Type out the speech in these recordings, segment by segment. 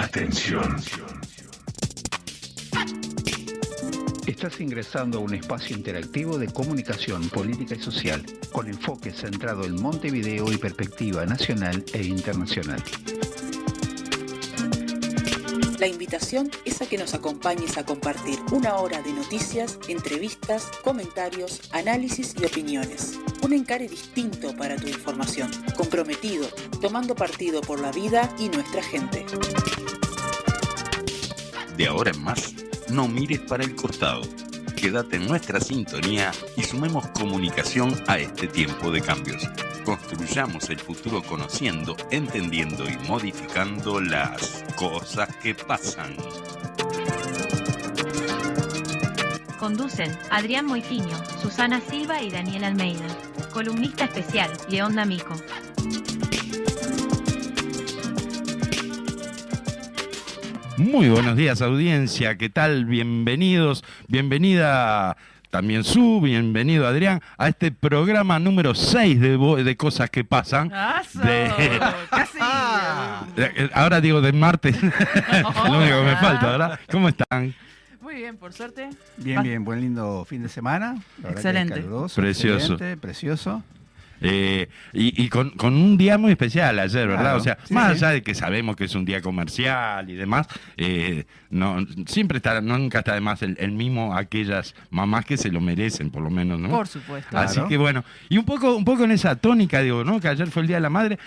Atención. Estás ingresando a un espacio interactivo de comunicación política y social, con enfoque centrado en Montevideo y perspectiva nacional e internacional. La invitación es a que nos acompañes a compartir una hora de noticias, entrevistas, comentarios, análisis y opiniones. Un encare distinto para tu información, comprometido, tomando partido por la vida y nuestra gente. De ahora en más, no mires para el costado. Quédate en nuestra sintonía y sumemos comunicación a este tiempo de cambios. Construyamos el futuro conociendo, entendiendo y modificando las cosas que pasan. Conducen Adrián Moitiño, Susana Silva y Daniel Almeida. Columnista especial, León D'Amico. Muy buenos días, audiencia. ¿Qué tal? Bienvenidos, bienvenida también bienvenido Adrián a este programa número 6 de Cosas que Pasan. Casi. Ahora digo del martes, es lo único que me falta, ¿verdad? ¿Cómo están? Muy bien, por suerte. Bien, buen lindo fin de semana. La verdad, excelente. que caluroso, Precioso. excelente, precioso. Y con un día muy especial ayer, ¿verdad? Claro, O sea, sí, más sí. allá de que sabemos que es un día comercial y demás, nunca está de más el mimo a aquellas mamás que se lo merecen, por lo menos, ¿no? Por supuesto. Así Claro. que bueno, y un poco en esa tónica, digo, ¿no? Que ayer fue el Día de la Madre.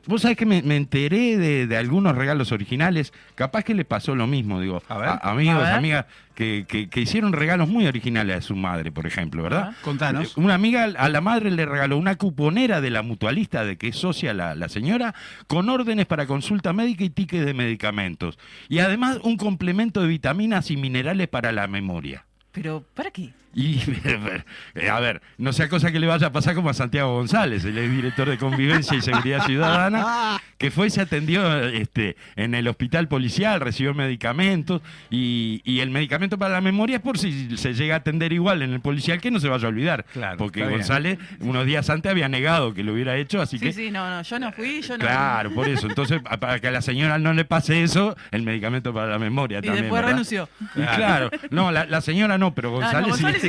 Vos sabés que me enteré de algunos regalos originales, capaz que le pasó lo mismo, digo, A ver. amigos, A ver. amigas, que hicieron regalos muy originales a su madre, por ejemplo, ¿verdad? Ajá. Contanos. Una amiga a la madre le regaló una cuponera de la mutualista de que es socia la señora, con órdenes para consulta médica y tickets de medicamentos. Y además un complemento de vitaminas y minerales para la memoria. Pero, ¿para qué? Y, a ver, no sea cosa que le vaya a pasar como a Santiago González, el exdirector de Convivencia y Seguridad Ciudadana, que fue y se atendió en el hospital policial, recibió medicamentos, y el medicamento para la memoria es por si se llega a atender igual en el policial, que no se vaya a olvidar. Claro, porque está bien. González unos días antes había negado que lo hubiera hecho, así que... Sí, no, yo no fui, yo no. Claro, por eso. Entonces, para que a la señora no le pase eso, el medicamento para la memoria Y también, después ¿verdad? renunció. Y claro, no, la señora no, pero González, no, González sí.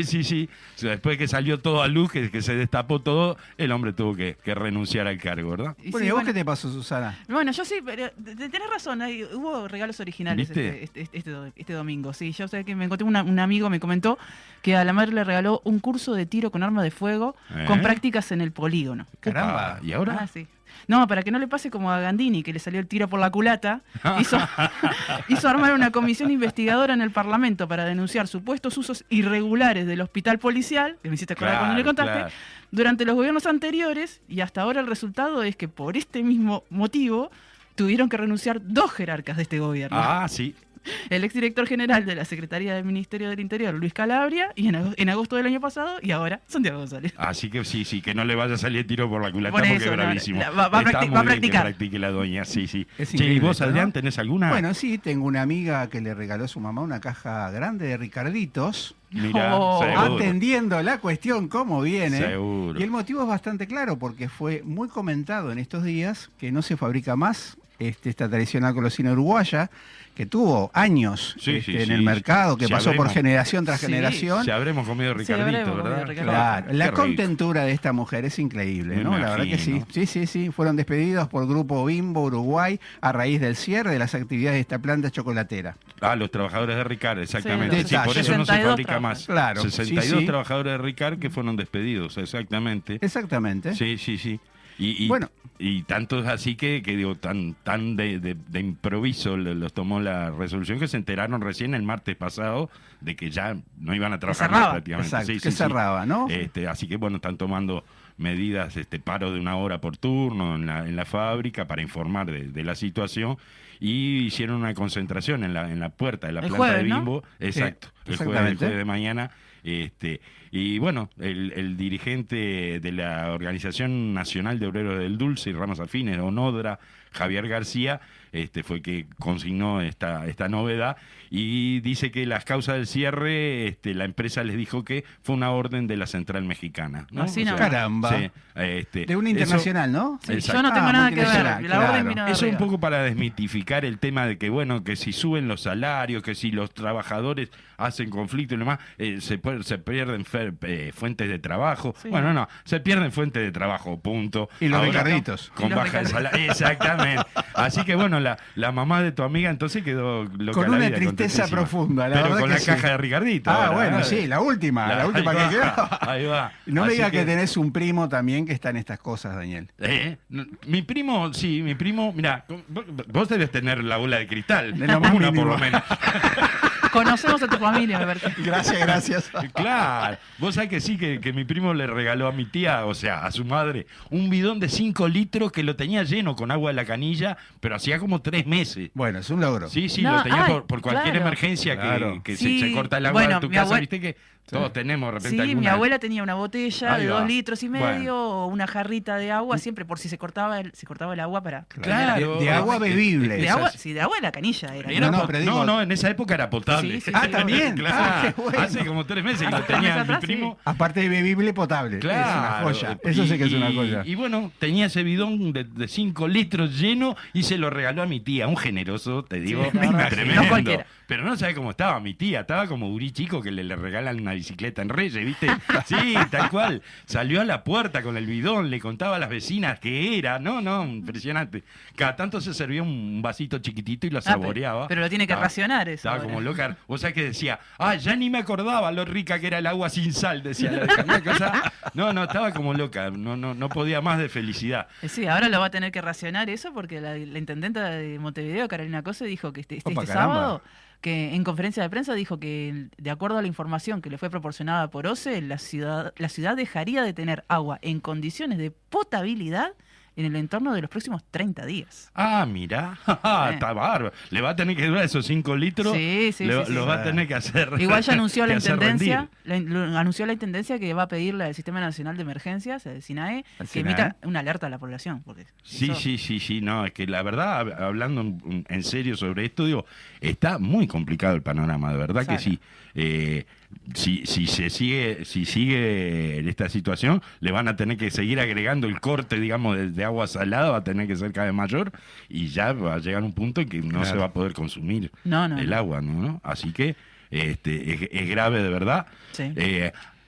Sí. O sea, después que salió todo a luz, que se destapó todo, el hombre tuvo que renunciar al cargo, ¿verdad? Y Bueno, sí, ¿y a vos qué te pasó, Susana? Bueno, yo sí, pero tenés razón, hubo regalos originales ¿Viste? este domingo. Sí, yo sé que me encontré un amigo, me comentó que a la madre le regaló un curso de tiro con arma de fuego con prácticas en el polígono. Caramba. ¿Y ahora? Ah, sí. No, para que no le pase como a Gandini, que le salió el tiro por la culata, hizo armar una comisión investigadora en el Parlamento para denunciar supuestos usos irregulares del hospital policial, que me hiciste acordar cuando le contaste, Claro. durante los gobiernos anteriores, y hasta ahora el resultado es que por este mismo motivo tuvieron que renunciar 2 jerarcas de este gobierno. Ah, sí. El exdirector general de la Secretaría del Ministerio del Interior, Luis Calabria, y en agosto del año pasado, y ahora Santiago González. Así que sí, que no le vaya a salir tiro por la culata Por porque eso, es no, bravísimo. va a Está muy bien practicar. que practique la doña, sí. Es Che, ¿y increíble vos, esto, Adrián, ¿no? tenés alguna? Bueno, sí, tengo una amiga que le regaló a su mamá una caja grande de Ricarditos, Mirá, Oh. seguro. atendiendo la cuestión como viene. Seguro. Y el motivo es bastante claro, porque fue muy comentado en estos días que no se fabrica más esta tradicional golosina uruguaya, que tuvo años Sí, en el mercado, que Si pasó por habremos- generación tras Sí, generación. Si habremos comido Si Ricardito, habremos ¿verdad? comido Ricardito. Claro, la Qué rico. contentura de esta mujer es increíble, Me ¿no? La verdad que sí. imagino. Sí. Fueron despedidos por Grupo Bimbo Uruguay a raíz del cierre de las actividades de esta planta chocolatera. Ah, los trabajadores de Ricard, exactamente. Sí, Sí, por eso no se 62 fabrica más. Claro, 62 sí. trabajadores de Ricard que fueron despedidos, exactamente. Exactamente. Sí. Y Bueno. y tanto es así que digo, tan de improviso los tomó la resolución que se enteraron recién el martes pasado de que ya no iban a trabajar más cerraba. prácticamente. Exacto, Sí, que cerraba, ¿no? Así que bueno, están tomando medidas, paro de 1 hora por turno en la fábrica para informar de la situación, y hicieron una concentración en la puerta de la El planta jueves, de ¿no? Bimbo. Exacto, Sí, el jueves exactamente. de mañana Y bueno, el dirigente de la Organización Nacional de Obreros del Dulce y Ramas Afines, ONODRA, Javier García, fue que consignó esta novedad y dice que las causas del cierre, la empresa les dijo que fue una orden de la Central Mexicana, ¿no? Así O sea, no. Caramba. sí, De una internacional, ¿no? Sí, Exacto. yo no tengo nada que ver. multinacional, La orden claro. vino de Eso un arriba. poco para desmitificar el tema de que, bueno, que si suben los salarios, que si los trabajadores hacen conflicto y demás, se pierden fuentes de trabajo. Sí. Bueno, no, se pierden fuentes de trabajo, punto. Y los Ahora, Ricarditos. Con Y los baja de salario. Exactamente. Así que, bueno, la mamá de tu amiga entonces quedó loca Con la una vida, tristeza contentísima. profunda, la Pero verdad con que la sí. caja de Ricardito. Ah, ahora, bueno, ¿eh? sí, la última Ahí que va, quedó. Ahí va. No me Así digas que tenés un primo también que está en estas cosas, Daniel. Mi primo, mira, vos debes tener la bola de cristal, De lo más una por mínimo. lo menos. Conocemos a tu familia, me parece. Gracias. Claro, vos sabés que sí, que mi primo le regaló a mi tía, o sea, a su madre, un bidón de 5 litros que lo tenía lleno con agua de la canilla, pero hacía como 3 meses. Bueno, es un logro. Sí, No, lo tenía ay, por cualquier claro. emergencia Claro. que Sí, se corta el agua bueno, en tu mi casa, abue- viste que todos tenemos de repente Sí, mi alguna... abuela tenía una botella Ahí de va. 2 litros y medio Bueno. o una jarrita de agua, siempre por si se cortaba el agua para... Claro. De agua bebible. De agua, sí, de agua de la canilla era. Era No, pot- pero digo- no, en esa época era potable. Sí, sí, Ah, sí. también. Claro. Ah, qué bueno. Hace como 3 meses y lo Hasta tenía meses mi atrás, primo. Aparte de bebible, potable. Claro. Es una joya. Eso sí que es una joya. Y bueno, tenía ese bidón de 5 litros lleno y se lo regaló a mi tía. Un generoso, te digo, Sí, la verdad, tremendo. no cualquiera. Pero no sabe cómo estaba mi tía. Estaba como gurí chico que le regalan una bicicleta en Reyes, ¿viste? Sí, tal cual. Salió a la puerta con el bidón, le contaba a las vecinas qué era. No, impresionante. Cada tanto se servía un vasito chiquitito y lo saboreaba. Pero lo tiene que Estaba- racionar eso. Estaba ahora. como loca. O sea que decía, ya ni me acordaba lo rica que era el agua sin sal, decía la vieja. Una cosa- No, estaba como loca. No podía más de felicidad. Sí, ahora lo va a tener que racionar eso porque la intendenta de Montevideo, Carolina Cose, dijo que este Opa, caramba. sábado, que en conferencia de prensa dijo que de acuerdo a la información que le fue proporcionada por OCE, la ciudad dejaría de tener agua en condiciones de potabilidad en el entorno de los próximos 30 días. Ah, mira, está bárbaro. Le va a tener que durar esos 5 litros. Sí, Lo sí. va a tener que hacer. Igual ya anunció la que hacer intendencia, rendir. anunció la intendencia que va a pedirle al Sistema Nacional de Emergencias, el SINAE, ¿Al que SINAE? emita una alerta a la población. Porque Sí, eso- sí, no, es que la verdad, hablando en serio sobre esto, digo, está muy complicado el panorama, de verdad que sí. Si sigue en esta situación, le van a tener que seguir agregando el corte, digamos, de agua salada, va a tener que ser cada vez mayor, y ya va a llegar un punto en que no se va a poder consumir No. el agua, ¿no? Así que es grave de verdad. Sí.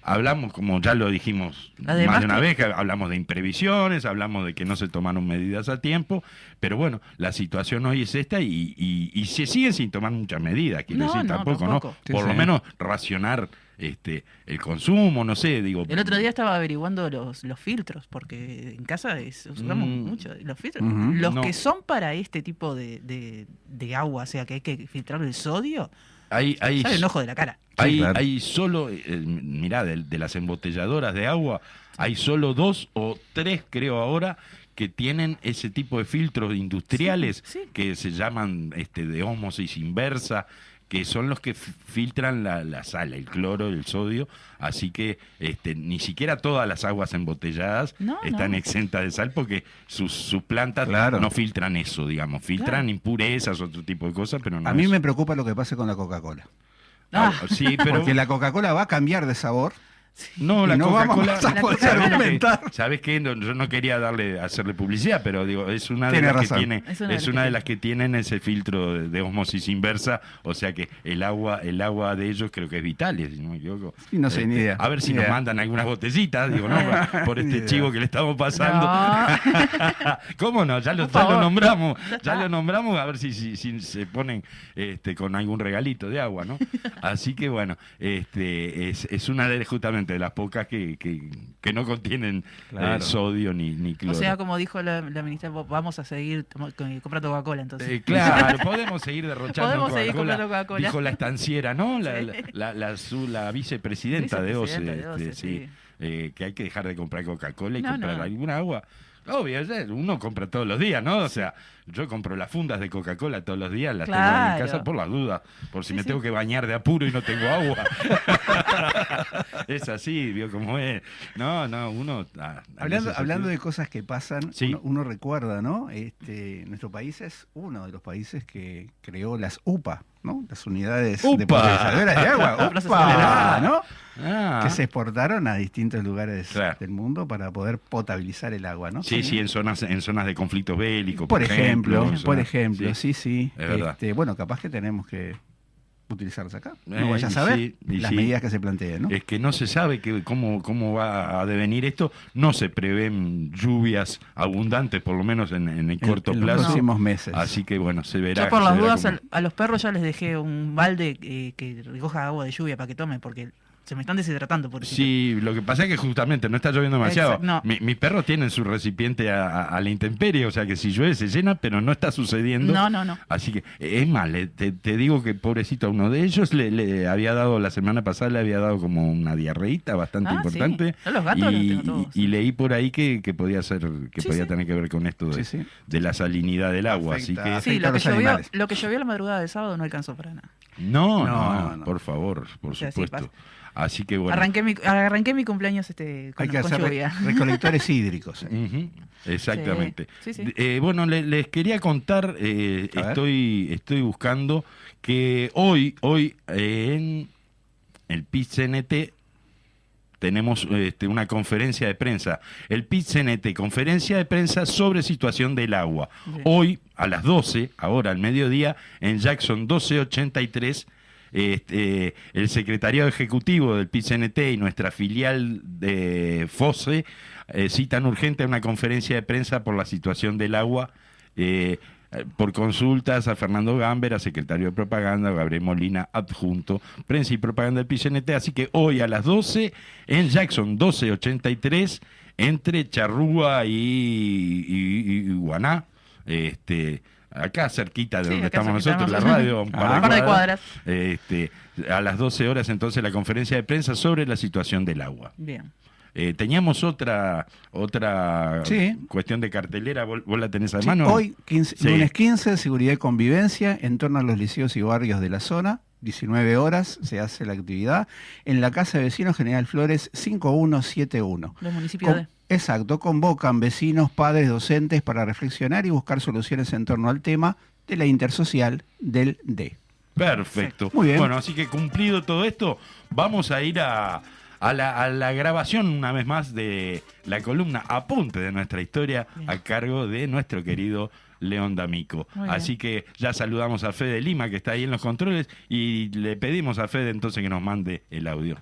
Hablamos, como ya lo dijimos Además más de una que- vez, que hablamos de imprevisiones, hablamos de que no se tomaron medidas a tiempo, pero bueno, la situación hoy es esta y se siguen sin tomar muchas medidas, quiero No, decir, no, tampoco, tampoco. ¿no? Sí, Por lo sí. menos racionar el consumo, no sé, digo. El otro día estaba averiguando los filtros, porque en casa usamos mucho los filtros. Ujú. Los No. que son para este tipo de agua, o sea, que hay que filtrar el sodio, Hay sale un ojo de la cara. Sí, claro. hay solo, mirá, de las embotelladoras de agua, hay solo 2 o 3, creo ahora, que tienen ese tipo de filtros industriales Sí, sí. que se llaman de ósmosis inversa, que son los que filtran la sal, el cloro, el sodio, así que ni siquiera todas las aguas embotelladas No, están no. exentas de sal porque sus plantas Claro. no filtran eso, digamos, filtran Claro. impurezas, otro tipo de cosas, pero no A mí eso. me preocupa lo que pase con la Coca-Cola. Sí, pero Porque la Coca-Cola va a cambiar de sabor. no, la y no vamos Coca-Cola. a poder ¿sabés lo que- argumentar. ¿Sabés qué? No, yo no quería hacerle publicidad, pero digo, es una de Tiene las razón. que tiene, Es una de las es que una de tiene. las que tienen ese filtro de ósmosis inversa, o sea que el agua de ellos creo que es vital, si no me equivoco. Sí, no sé, ni idea. A ver si Ni nos idea. mandan algunas botellitas, digo, ¿no? Por Ni este idea. chivo que le estamos pasando. No. ¿Cómo no? Ya lo Por favor. nombramos, Ya ya está. lo nombramos, a ver si se ponen con algún regalito de agua, ¿no? Así que bueno, es una de justamente de las pocas que no contienen Claro. sodio ni O cloro. sea, como dijo la ministra, vamos a seguir comprando Coca-Cola entonces. Claro, podemos seguir derrochando Podemos seguir Coca-Cola, comprando Coca-Cola. dijo la estanciera, ¿no? Sí. la vicepresidenta de OCE, Vicepresidenta de OCE, sí. sí. Que hay que dejar de comprar Coca-Cola y No, comprar no. alguna agua. Obvio, uno compra todos los días, ¿no? O sea, yo compro las fundas de Coca-Cola todos los días, las tengo en Claro. mi casa por las dudas, por si Sí, me sí. tengo que bañar de apuro y no tengo agua. Es así, vio cómo es. No, uno... Hablando de cosas que pasan, Sí. uno recuerda, ¿no? Nuestro país es uno de los países que creó las UPA, ¿no? Las unidades ¡Upa! de potabilizadoras de agua. ¡Upa! ¿No? Ah. Que se exportaron a distintos lugares Claro. del mundo para poder potabilizar el agua, ¿no? Sí, en zonas de conflictos bélicos, Por ejemplo, zonas- sí. Es verdad. Bueno, capaz que tenemos que utilizarlas acá. No Y vaya a saber sí, y las sí. medidas que se planteen, ¿no? Es que no se sabe cómo va a devenir esto. No se prevén lluvias abundantes, por lo menos en el corto en los plazo. próximos meses. Así que bueno, se verá. Yo por las se verá dudas cómo- a los perros ya les dejé un balde que recoja agua de lluvia para que tomen, porque se me están deshidratando, por Sí, lo que pasa es que justamente no está lloviendo demasiado. Exacto, no. Mis perros tienen su recipiente a la intemperie, o sea que si llueve se llena, pero no está sucediendo. No. Así que es más, te digo que pobrecito a uno de ellos le había dado, la semana pasada le había dado como una diarreíta bastante importante. Sí. Yo los gatos los tengo todos. Y leí por ahí que podía ser, que Sí, podía sí. tener que ver con esto de, Sí. de la salinidad del agua. Afecta. Así que Sí, Afecta a los animales. lo que llovió la madrugada de sábado no alcanzó para nada. no, por favor, por O sea, sí supuesto. pasa. Así que bueno. Arranqué mi cumpleaños con Hay que con hacer lluvia. recolectores hídricos. Ujú, exactamente. Sí. Bueno, les quería contar, estoy buscando que hoy en el PIT-CNT tenemos una conferencia de prensa. El PIT-CNT, conferencia de prensa sobre situación del agua. Bien. Hoy a las 12, ahora al mediodía, en Jackson 1283, el secretariado ejecutivo del PIT-CNT y nuestra filial de FOSE citan urgente una conferencia de prensa por la situación del agua, por consultas a Fernando Gambera, secretario de propaganda, Gabriel Molina, adjunto, prensa y propaganda del PIT-CNT. Así que hoy a las 12 en Jackson 1283, entre Charrúa y Guaná, acá cerquita de Sí, donde acá estamos cerquita, nosotros, la más o radio, menos. Un par de cuadras. A las 12 horas entonces la conferencia de prensa sobre la situación del agua. Bien. Teníamos otra Sí. cuestión de cartelera, ¿vos la tenés a Sí, mano? hoy, Sí. lunes 15, seguridad y convivencia en torno a los liceos y barrios de la zona. 19 horas se hace la actividad en la Casa de Vecinos General Flores 5171. Los municipios de... Exacto, convocan vecinos, padres, docentes para reflexionar y buscar soluciones en torno al tema de la intersocial del D. Perfecto. Muy bien. Bueno, así que cumplido todo esto, vamos a ir a la grabación una vez más de la columna Apunte de nuestra historia Bien. a cargo de nuestro querido León D'Amico. Muy bien. Así que ya saludamos a Fede Lima, que está ahí en los controles, y le pedimos a Fede entonces que nos mande el audio.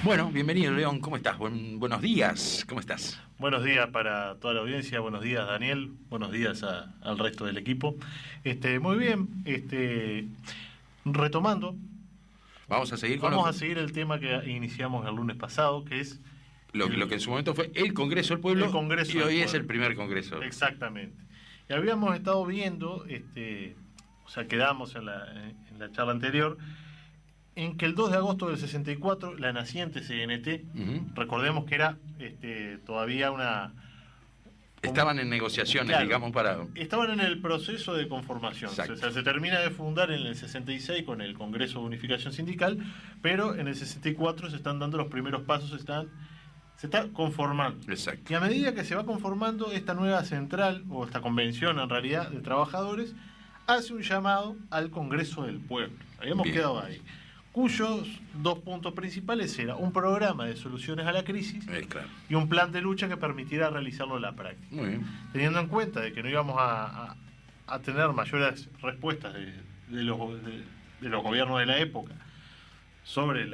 Bueno, bienvenido León, ¿cómo estás? Buenos días, ¿cómo estás? Buenos días para toda la audiencia, buenos días Daniel, buenos días al resto del equipo. Muy bien, retomando, Vamos a seguir con vamos a seguir el tema que iniciamos el lunes pasado, que es lo que en su momento fue el Congreso del Pueblo, El Congreso y del hoy es Pueblo. el primer Congreso. exactamente. Y habíamos estado viendo, o sea, quedamos en la charla anterior, en que el 2 de agosto del 64 la naciente CNT, Ujú. recordemos que era todavía una... Estaban en negociaciones, Claro. digamos, para... Estaban en el proceso de conformación. Exacto. O sea, se termina de fundar en el 66 con el Congreso de Unificación Sindical, pero en el 64 se están dando los primeros pasos, se está conformando. Exacto. Y a medida que se va conformando esta nueva central, o esta convención en realidad de trabajadores, hace un llamado al Congreso del Pueblo. Habíamos quedado ahí. Cuyos 2 puntos principales eran un programa de soluciones a la crisis y un plan de lucha que permitiera realizarlo en la práctica. Muy bien. Teniendo en cuenta de que no íbamos a tener mayores respuestas de los gobiernos de la época sobre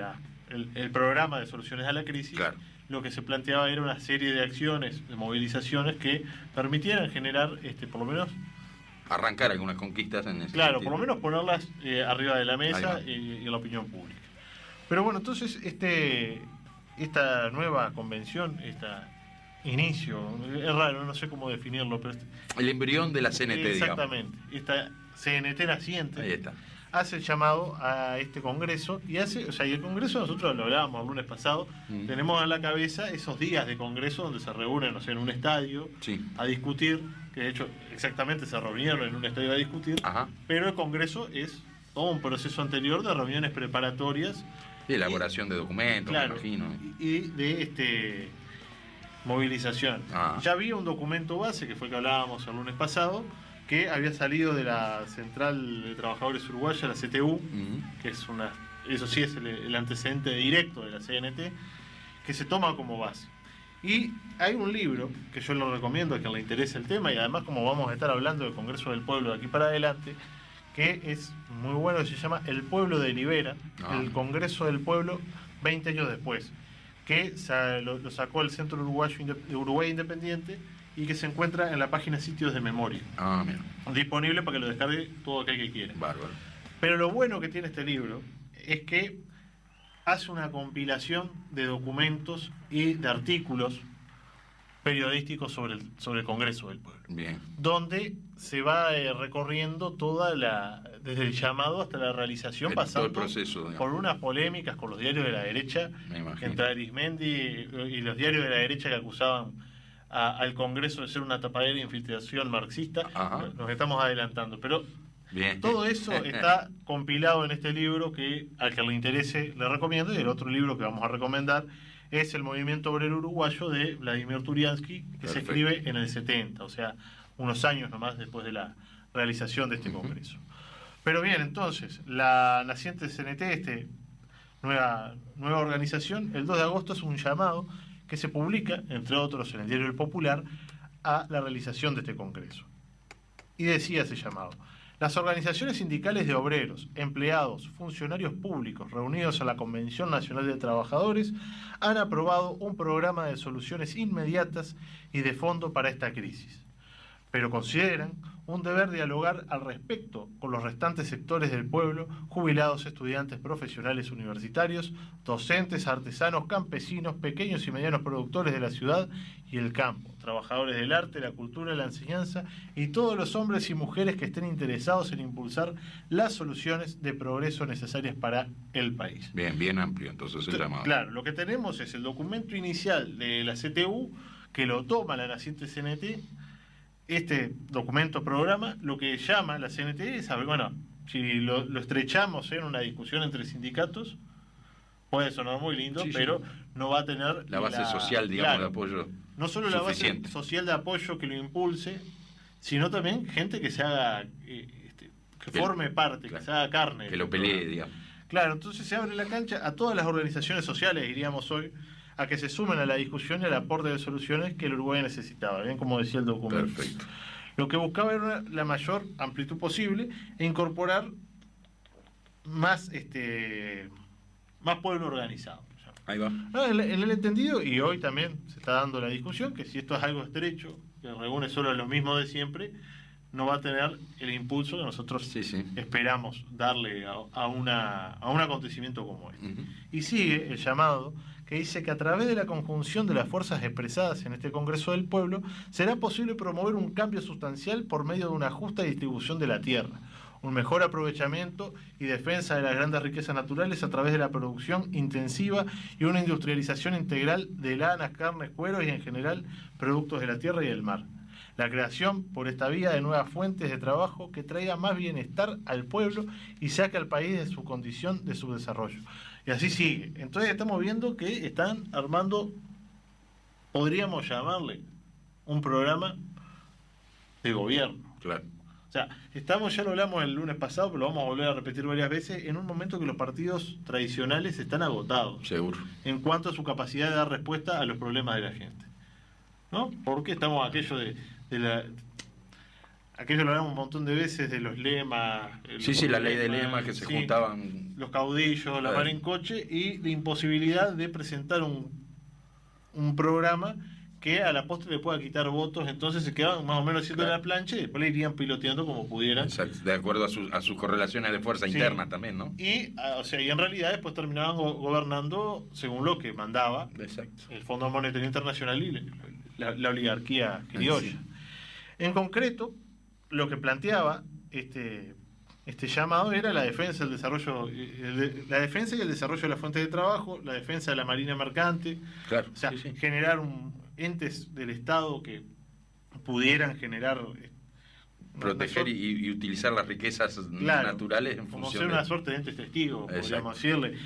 el programa de soluciones a la crisis, lo que se planteaba era una serie de acciones, de movilizaciones que permitieran generar, por lo menos, arrancar algunas conquistas en ese claro, sentido. por lo menos ponerlas arriba de la mesa y en la opinión pública. Pero bueno, entonces esta nueva convención, inicio, es raro, no sé cómo definirlo, pero el embrión de la CNT, exactamente, esta CNT naciente, ahí está, hace el llamado a este Congreso y y el Congreso, nosotros lo hablábamos el lunes pasado, tenemos en la cabeza esos días de Congreso donde se reúnen, en un estadio a discutir, que de hecho exactamente se reunieron en un estadio a discutir, pero el Congreso es todo un proceso anterior de reuniones preparatorias, de elaboración de documentos, claro, me imagino, y de movilización. Ya había un documento base, que fue que hablábamos el lunes pasado, que había salido de la Central de Trabajadores Uruguaya, la CTU, que es eso sí es el antecedente directo de la CNT, que se toma como base. Y hay un libro que yo lo recomiendo a quien le interese el tema, y además como vamos a estar hablando del Congreso del Pueblo de aquí para adelante, que es muy bueno, que se llama El Pueblo delibera, el Congreso del Pueblo 20 años después, que lo sacó el Centro Uruguayo de Uruguay Independiente y que se encuentra en la página Sitios de Memoria. Mira. Disponible para que lo descargue todo aquel que quiera. Bárbaro. Pero lo bueno que tiene este libro es que hace una compilación de documentos y de artículos periodísticos sobre el Congreso del Pueblo. Bien. Donde se va recorriendo desde el llamado hasta la realización, pasando todo el proceso, por unas polémicas con los diarios de la derecha, entre Arismendi y los diarios de la derecha que acusaban al Congreso de ser una tapadera de infiltración marxista. Nos estamos adelantando, pero todo eso está compilado en este libro que al que le interese le recomiendo, y el otro libro que vamos a recomendar es El Movimiento Obrero Uruguayo de Vladimir Turiansky, que se escribe en el 70, o sea, unos años nomás después de la realización de este Congreso. Pero bien, entonces, la naciente CNT, nueva organización, el 2 de agosto es un llamado que se publica, entre otros, en el Diario El Popular, a la realización de este Congreso. Y decía ese llamado: las organizaciones sindicales de obreros, empleados, funcionarios públicos reunidos a la Convención Nacional de Trabajadores han aprobado un programa de soluciones inmediatas y de fondo para esta crisis, pero consideran un deber dialogar al respecto con los restantes sectores del pueblo, jubilados, estudiantes, profesionales universitarios, docentes, artesanos, campesinos, pequeños y medianos productores de la ciudad y el campo, trabajadores del arte, la cultura, la enseñanza y todos los hombres y mujeres que estén interesados en impulsar las soluciones de progreso necesarias para el país. Bien amplio entonces el llamado. Claro, lo que tenemos es el documento inicial de la CTU, que lo toma la naciente CNT. Este documento programa lo que llama la CNT es, si lo estrechamos en una discusión entre sindicatos, puede sonar muy lindo, pero no va a tener la base social, digamos, de apoyo. No solo suficiente. La base social de apoyo que lo impulse, sino también gente que se haga, que forme parte, que se haga carne. Que lo pelee, digamos. Claro, entonces se abre la cancha a todas las organizaciones sociales, diríamos hoy, a que se sumen a la discusión y al aporte de soluciones que el Uruguay necesitaba, bien como decía el documento. Perfecto. Lo que buscaba era la mayor amplitud posible e incorporar más pueblo organizado. Ahí va. En el entendido, y hoy también se está dando la discusión, que si esto es algo estrecho, que reúne solo lo mismo de siempre, no va a tener el impulso que nosotros esperamos darle a un acontecimiento como este. Y sigue el llamado que dice que a través de la conjunción de las fuerzas expresadas en este Congreso del Pueblo será posible promover un cambio sustancial por medio de una justa distribución de la tierra, un mejor aprovechamiento y defensa de las grandes riquezas naturales a través de la producción intensiva y una industrialización integral de lanas, carnes, cueros y en general productos de la tierra y del mar. La creación por esta vía de nuevas fuentes de trabajo que traiga más bienestar al pueblo y saque al país de su condición de subdesarrollo. Y así sigue. Entonces estamos viendo que están armando, podríamos llamarle, un programa de gobierno. Claro. O sea, estamos, ya lo hablamos el lunes pasado, pero lo vamos a volver a repetir varias veces, en un momento que los partidos tradicionales están agotados. Seguro. En cuanto a su capacidad de dar respuesta a los problemas de la gente. ¿No? Porque estamos aquello aquello lo hablamos un montón de veces de los lemas. Sí, la ley de lemas que se juntaban. Los caudillos, la mar en coche, y la imposibilidad de presentar un programa que a la postre le pueda quitar votos, entonces se quedaban más o menos haciendo la plancha y después le irían piloteando como pudieran. Exacto, de acuerdo a sus correlaciones de fuerza interna también, ¿no? Y en realidad después terminaban gobernando según lo que mandaba el Fondo Monetario Internacional y la oligarquía criolla. Sí. En concreto, lo que planteaba este llamado era la defensa del desarrollo, la defensa y el desarrollo de las fuentes de trabajo, la defensa de la marina mercante, generar entes del Estado que pudieran generar, proteger y utilizar las riquezas naturales en como función ser una suerte de entes testigos, podríamos decirle.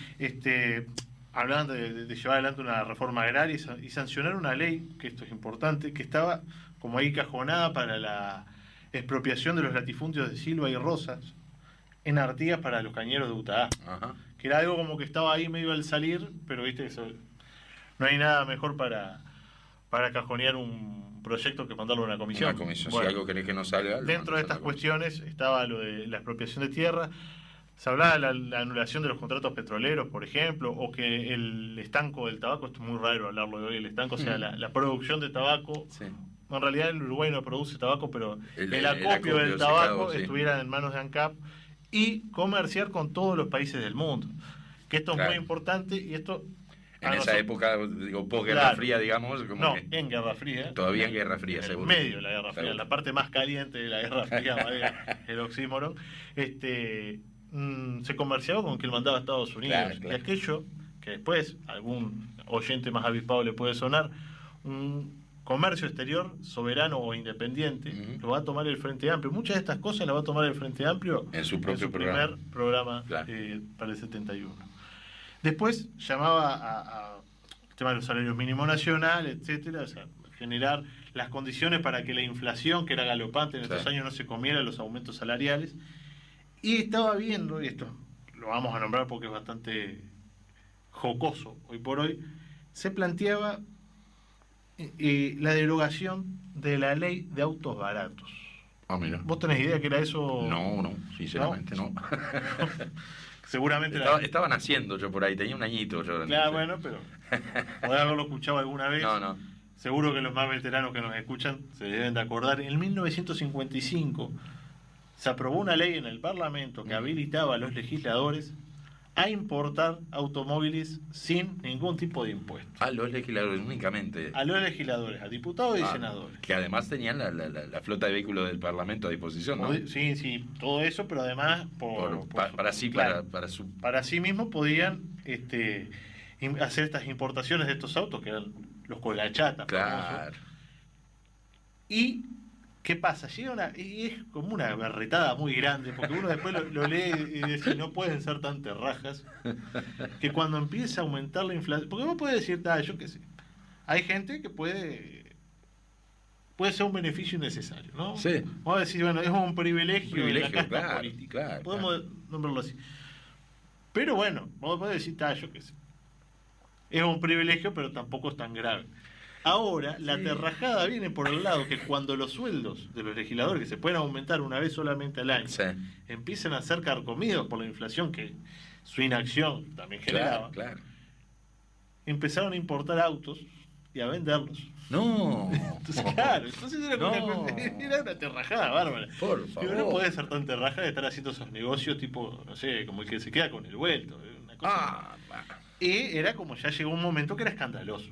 Hablando de llevar adelante una reforma agraria y sancionar una ley, que esto es importante, que estaba como ahí cajonada para la expropiación de los latifundios de Silva y Rosas en Artigas para los cañeros de Utah, que era algo como que estaba ahí medio al salir, pero viste eso, no hay nada mejor para cajonear un proyecto que mandarlo a una comisión. Bueno, si algo querés que no salga. Dentro de estas cuestiones estaba lo de la expropiación de tierra. Se hablaba de la anulación de los contratos petroleros, por ejemplo, o que el estanco del tabaco, esto es muy raro hablarlo de hoy, el estanco, o sea, la producción de tabaco. Sí. En realidad el Uruguay no produce tabaco, pero el acopio del tabaco estuviera en manos de ANCAP, y comerciar con todos los países del mundo. Que esto es muy importante, y esto... En esa época, posguerra fría, digamos. En Guerra Fría. Todavía en Guerra Fría, seguro. En medio de la Guerra Fría, la parte más caliente de la Guerra Fría, el oxímoron. Se comerciaba con quien mandaba a Estados Unidos. Y aquello, que después algún oyente más avispado le puede sonar, un comercio exterior soberano o independiente, lo va a tomar el Frente Amplio. Muchas de estas cosas las va a tomar el Frente Amplio en su propio primer programa para el 71. Después llamaba a tema de los salarios mínimos nacionales, etcétera, o sea, generar las condiciones para que la inflación, que era galopante en estos años, no se comiera los aumentos salariales. Y estaba viendo, y esto lo vamos a nombrar porque es bastante jocoso hoy por hoy, se planteaba la derogación de la ley de autos baratos. Mira. ¿Vos tenés idea que era eso? No, sinceramente no. Seguramente estaba naciendo yo por ahí, tenía un añito yo. Claro, bueno, pero podés haberlo escuchado alguna vez. No. Seguro que los más veteranos que nos escuchan se deben de acordar. En 1955 se aprobó una ley en el Parlamento que habilitaba a los legisladores a importar automóviles sin ningún tipo de impuesto. A los legisladores únicamente. A los legisladores, a diputados y senadores. Que además tenían la flota de vehículos del Parlamento a disposición, ¿no? Sí, todo eso, pero además para sí mismo podían hacer estas importaciones de estos autos, que eran los colgachatas. Claro. Y ¿qué pasa? Y es como una berretada muy grande, porque uno después lo lee y dice, no pueden ser tan terrajas, que cuando empieza a aumentar la inflación, porque vos podés decir, yo qué sé, hay gente que puede ser un beneficio innecesario, ¿no? Sí. Vamos a decir, bueno, es un privilegio en la casta política. Claro, podemos nombrarlo así. Pero bueno, vos podés decir, yo qué sé, es un privilegio, pero tampoco es tan grave. Ahora, la terrajada viene por el lado que cuando los sueldos de los legisladores, que se pueden aumentar una vez solamente al año, empiezan a ser carcomidos por la inflación que su inacción también generaba, empezaron a importar autos y a venderlos. No. Entonces era una terrajada bárbara. Por favor. Pero no puede ser tan terrajada de estar haciendo esos negocios tipo, no sé, como el que se queda con el vuelto. Una cosa y era como ya llegó un momento que era escandaloso.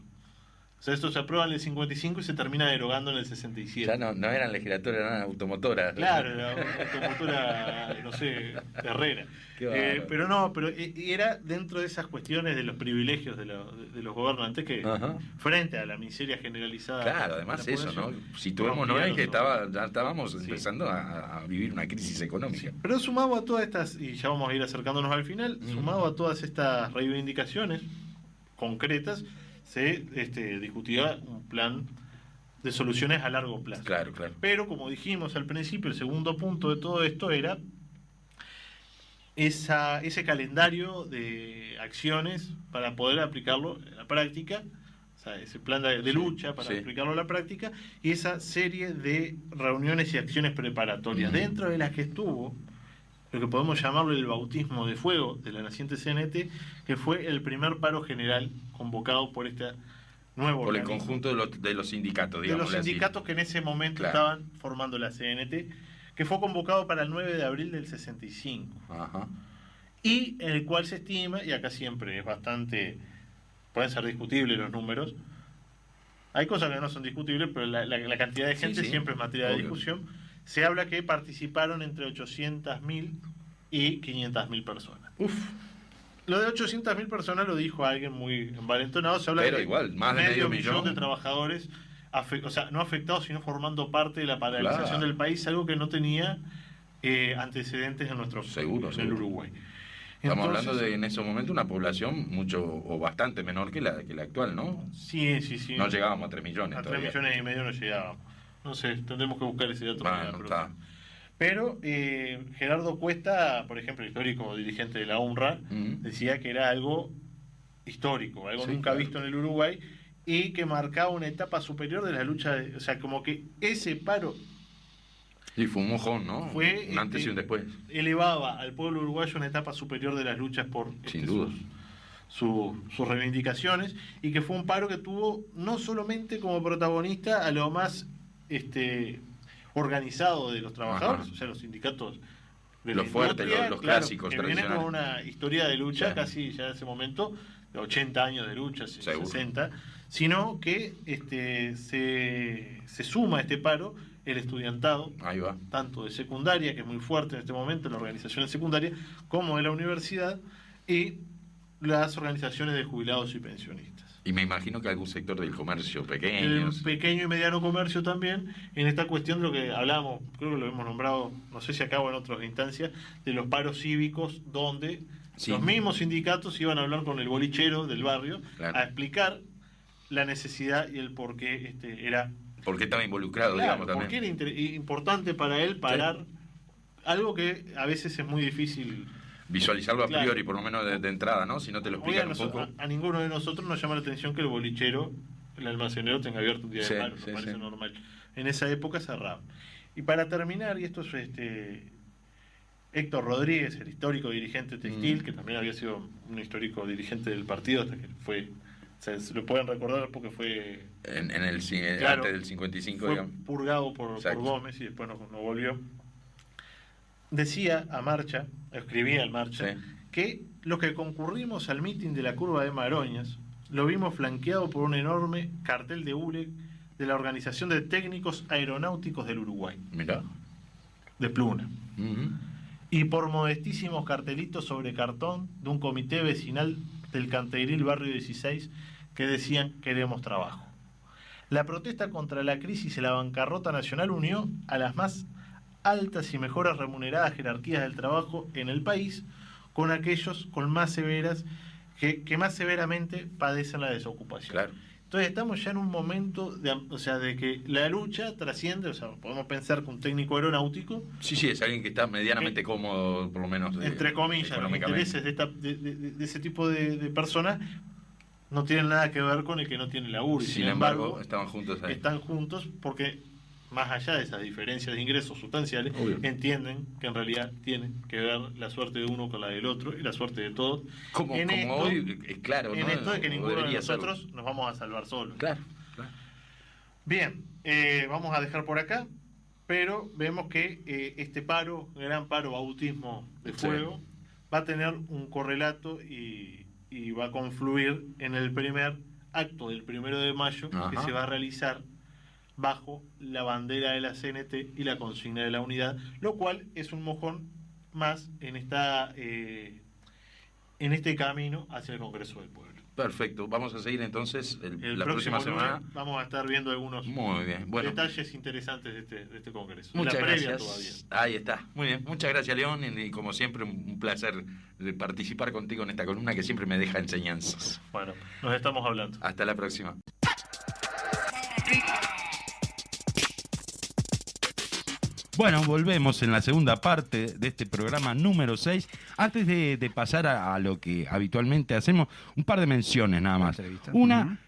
O sea, esto se aprueba en el 55 y se termina derogando en el 67. Ya no eran legislaturas, eran automotoras. Claro, era automotora, no sé, Herrera. Pero era dentro de esas cuestiones de los privilegios de los gobernantes que, frente a la miseria generalizada. Claro, además eso, ¿no? Situémonos en que ya estábamos empezando a vivir una crisis económica. Sí. Pero sumado a todas estas, y ya vamos a ir acercándonos al final, sumado a todas estas reivindicaciones concretas, se discutía un plan soluciones a largo plazo. Claro, claro. Pero, como dijimos al principio, el segundo punto de todo esto era ese calendario de acciones para poder aplicarlo en la práctica, o sea, ese plan de lucha para aplicarlo en la práctica, y esa serie de reuniones y acciones preparatorias, dentro de las que estuvo lo que podemos llamarlo el bautismo de fuego de la naciente CNT, que fue el primer paro general convocado por esta nuevo por organismo, el conjunto de los sindicatos, digamos. De los sindicatos que en ese momento estaban formando la CNT, que fue convocado para el 9 de abril del 65. Ajá. Y en el cual se estima, y acá siempre es bastante, pueden ser discutibles los números, hay cosas que no son discutibles, pero la cantidad de gente siempre es materia de discusión. Se habla que participaron entre 800.000 y 500.000 personas. Lo de 800.000 personas lo dijo alguien muy envalentonado. Se habla pero de igual, más de medio millón de trabajadores, o sea, no afectados, sino formando parte de la paralización del país, algo que no tenía antecedentes en nuestro en el Uruguay. Estamos hablando de, en ese momento, una población mucho o bastante menor que la actual, ¿no? Sí. No llegábamos a 3 millones. A 3 millones y medio no llegábamos. No sé, tendremos que buscar ese dato. Pero Gerardo Cuesta, por ejemplo, histórico dirigente de la UNRWA, decía que era algo histórico, algo nunca visto en el Uruguay, y que marcaba una etapa superior de la lucha, o sea, como que ese paro... Y fue un mojón, ¿no? Fue un antes y un después. Elevaba al pueblo uruguayo una etapa superior de las luchas por sin duda sus reivindicaciones, y que fue un paro que tuvo no solamente como protagonista a lo más organizado de los trabajadores, o sea, los sindicatos de los fuertes, los clásicos, que vienen con una historia de lucha casi ya en ese momento, de 80 años de lucha, 60, sino que se suma a este paro el estudiantado, tanto de secundaria, que es muy fuerte en este momento, la organización de secundaria, como de la universidad, y las organizaciones de jubilados y pensionistas. Y me imagino que algún sector del comercio pequeño. El pequeño y mediano comercio también, en esta cuestión de lo que hablábamos, creo que lo hemos nombrado, no sé si acá o en otras instancias, de los paros cívicos, donde los mismos sindicatos iban a hablar con el bolichero del barrio, a explicar la necesidad y el por qué era... ¿Por qué estaba involucrado, digamos, también? Porque era importante para él parar algo que a veces es muy difícil... Visualizarlo a priori, por lo menos de entrada, ¿no? Si no te lo explican un poco. A ninguno de nosotros nos llama la atención que el bolichero, el almacenero, tenga abierto un día de paro, nos parece normal. En esa época cerraba. Y para terminar, y esto es Héctor Rodríguez, el histórico dirigente textil, que también había sido un histórico dirigente del partido hasta que fue... O sea, se lo pueden recordar porque fue... antes del 55, fue digamos. Purgado por Gómez y después no volvió. Decía a Marcha, escribía en Marcha, que los que concurrimos al mitin de la curva de Maroñas lo vimos flanqueado por un enorme cartel de hule de la Organización de Técnicos Aeronáuticos del Uruguay. Mirá. De Pluna. Y por modestísimos cartelitos sobre cartón de un comité vecinal del Cantegril Barrio 16 que decían: queremos trabajo. La protesta contra la crisis y la bancarrota nacional unió a las más altas y mejores remuneradas jerarquías del trabajo en el país con aquellos con más severas que más severamente padecen la desocupación. Claro. Entonces estamos ya en un momento de que la lucha trasciende, o sea, podemos pensar que un técnico aeronáutico... Sí, es alguien que está medianamente cómodo, por lo menos. Entre comillas, los intereses de ese tipo de personas no tienen nada que ver con el que no tiene laburo. Sin embargo, estaban juntos ahí. Están juntos porque, más allá de esas diferencias de ingresos sustanciales, entienden que en realidad tienen que ver la suerte de uno con la del otro y la suerte de todos. Como hoy, es claro, en esto de que ninguno de nosotros nos vamos a salvar solos. Claro. Bien, vamos a dejar por acá, pero vemos que este gran paro bautismo de fuego, va a tener un correlato y va a confluir en el primer acto del 1 de mayo que se va a realizar bajo la bandera de la CNT y la consigna de la unidad, lo cual es un mojón más en este camino hacia el Congreso del Pueblo. Perfecto, vamos a seguir entonces la próxima semana. Vamos a estar viendo algunos detalles interesantes de este Congreso. Muchas gracias. Todavía. Ahí está, muy bien. Muchas gracias, León, y como siempre un placer de participar contigo en esta columna que siempre me deja enseñanzas. Bueno, nos estamos hablando. Hasta la próxima. Bueno, volvemos en la segunda parte de este programa número 6. Antes de pasar a lo que habitualmente hacemos, un par de menciones nada más. Una,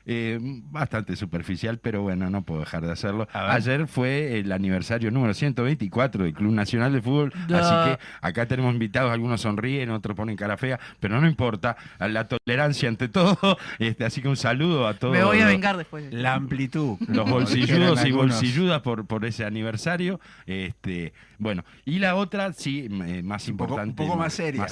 bastante superficial, pero bueno, no puedo dejar de hacerlo. Ayer fue el aniversario número 124 del Club Nacional de Fútbol, así que acá tenemos invitados, algunos sonríen, otros ponen cara fea, pero no importa, la tolerancia ante todo, así que un saludo a todos. Me voy a vengar después. La amplitud. Los bolsilludos y bolsilludas por ese aniversario. Bueno, y la otra, sí, más importante. Un poco más seria.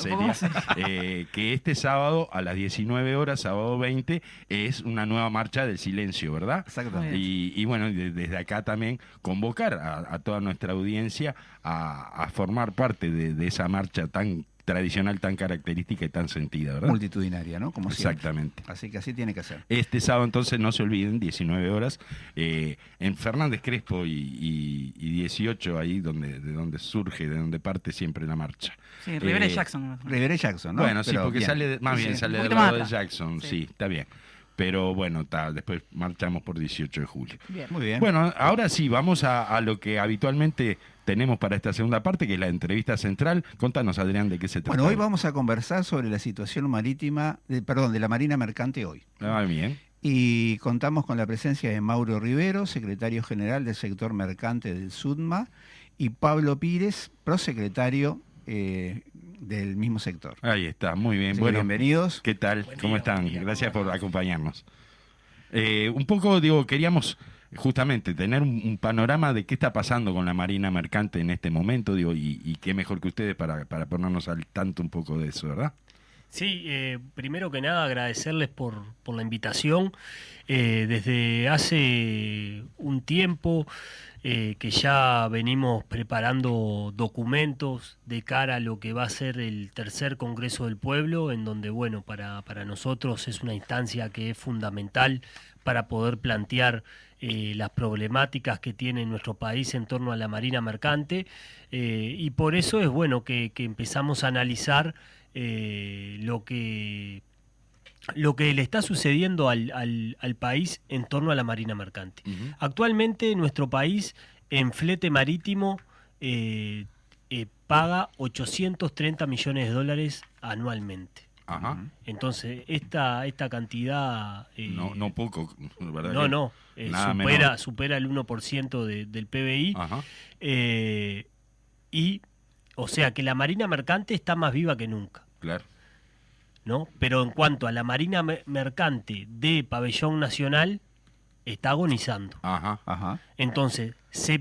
Que este sábado a las 19 horas, sábado 20, es una nueva marcha del silencio, ¿verdad? Exactamente. Y bueno, desde acá también convocar a toda nuestra audiencia a formar parte de esa marcha tan tradicional, tan característica y tan sentida, ¿verdad? Multitudinaria, ¿no? Como siempre. Exactamente. Así que así tiene que ser. Este sábado, entonces, no se olviden, 19 horas, en Fernández Crespo y 18, ahí de donde surge, de donde parte siempre la marcha. Sí, Rivera Jackson. Rivera Jackson, ¿no? Bueno, sí, pero porque bien. sale del lado de Jackson, sí, está bien. Pero bueno, después marchamos por 18 de julio. Bien. Muy bien. Bueno, ahora sí, vamos a lo que habitualmente tenemos para esta segunda parte, que es la entrevista central. Contanos, Adrián, de qué se trata. Bueno, hoy vamos a conversar sobre la situación marítima, de la Marina Mercante hoy. Bien. Y contamos con la presencia de Mauro Rivero, secretario general del sector mercante del SUDMA, y Pablo Pires, prosecretario del mismo sector. Ahí está, muy bien. Así Bueno, bienvenidos. ¿Qué tal? ¿Cómo están? Gracias por acompañarnos. Un poco, queríamos justamente tener un panorama de qué está pasando con la Marina Mercante en este momento, y qué mejor que ustedes para ponernos al tanto un poco de eso, ¿verdad? Sí, primero que nada agradecerles por la invitación. Desde hace un tiempo que ya venimos preparando documentos de cara a lo que va a ser el tercer Congreso del Pueblo, en donde, bueno, para nosotros es una instancia que es fundamental para poder plantear las problemáticas que tiene nuestro país en torno a la Marina Mercante, y por eso es bueno que empezamos a analizar lo que le está sucediendo al país en torno a la Marina Mercante. Uh-huh. Actualmente nuestro país en flete marítimo paga 830 millones de dólares anualmente. Ajá. Entonces, esta cantidad... no poco, ¿verdad? No, supera el 1% del PBI. Ajá. Y, o sea, que la Marina Mercante está más viva que nunca. Claro. ¿No? Pero en cuanto a la Marina Mercante de pabellón nacional, está agonizando. Ajá. Entonces,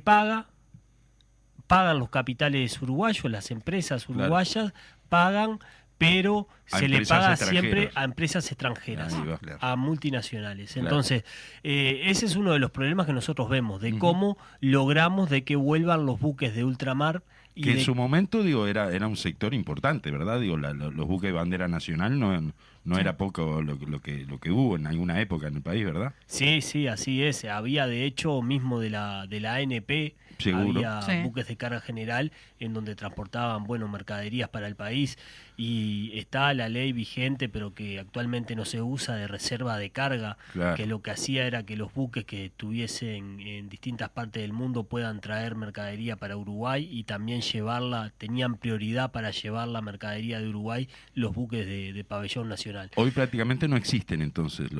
pagan los capitales uruguayos, las empresas uruguayas, pagan, pero se le paga siempre a empresas extranjeras, a multinacionales. Claro. Entonces, ese es uno de los problemas que nosotros vemos, de cómo logramos de que vuelvan los buques de ultramar. Que en su momento, era un sector importante, ¿verdad? Los buques de bandera nacional no era poco lo que hubo en alguna época en el país, ¿verdad? Sí, así es. Había, de hecho, mismo de la ANP, seguro, había buques de carga general en donde transportaban, mercaderías para el país, y está la ley vigente, pero que actualmente no se usa, de reserva de carga, claro, que lo que hacía era que los buques que estuviesen en distintas partes del mundo puedan traer mercadería para Uruguay y también tenían prioridad para llevar la mercadería de Uruguay los buques de pabellón nacional. Hoy prácticamente no existen, entonces.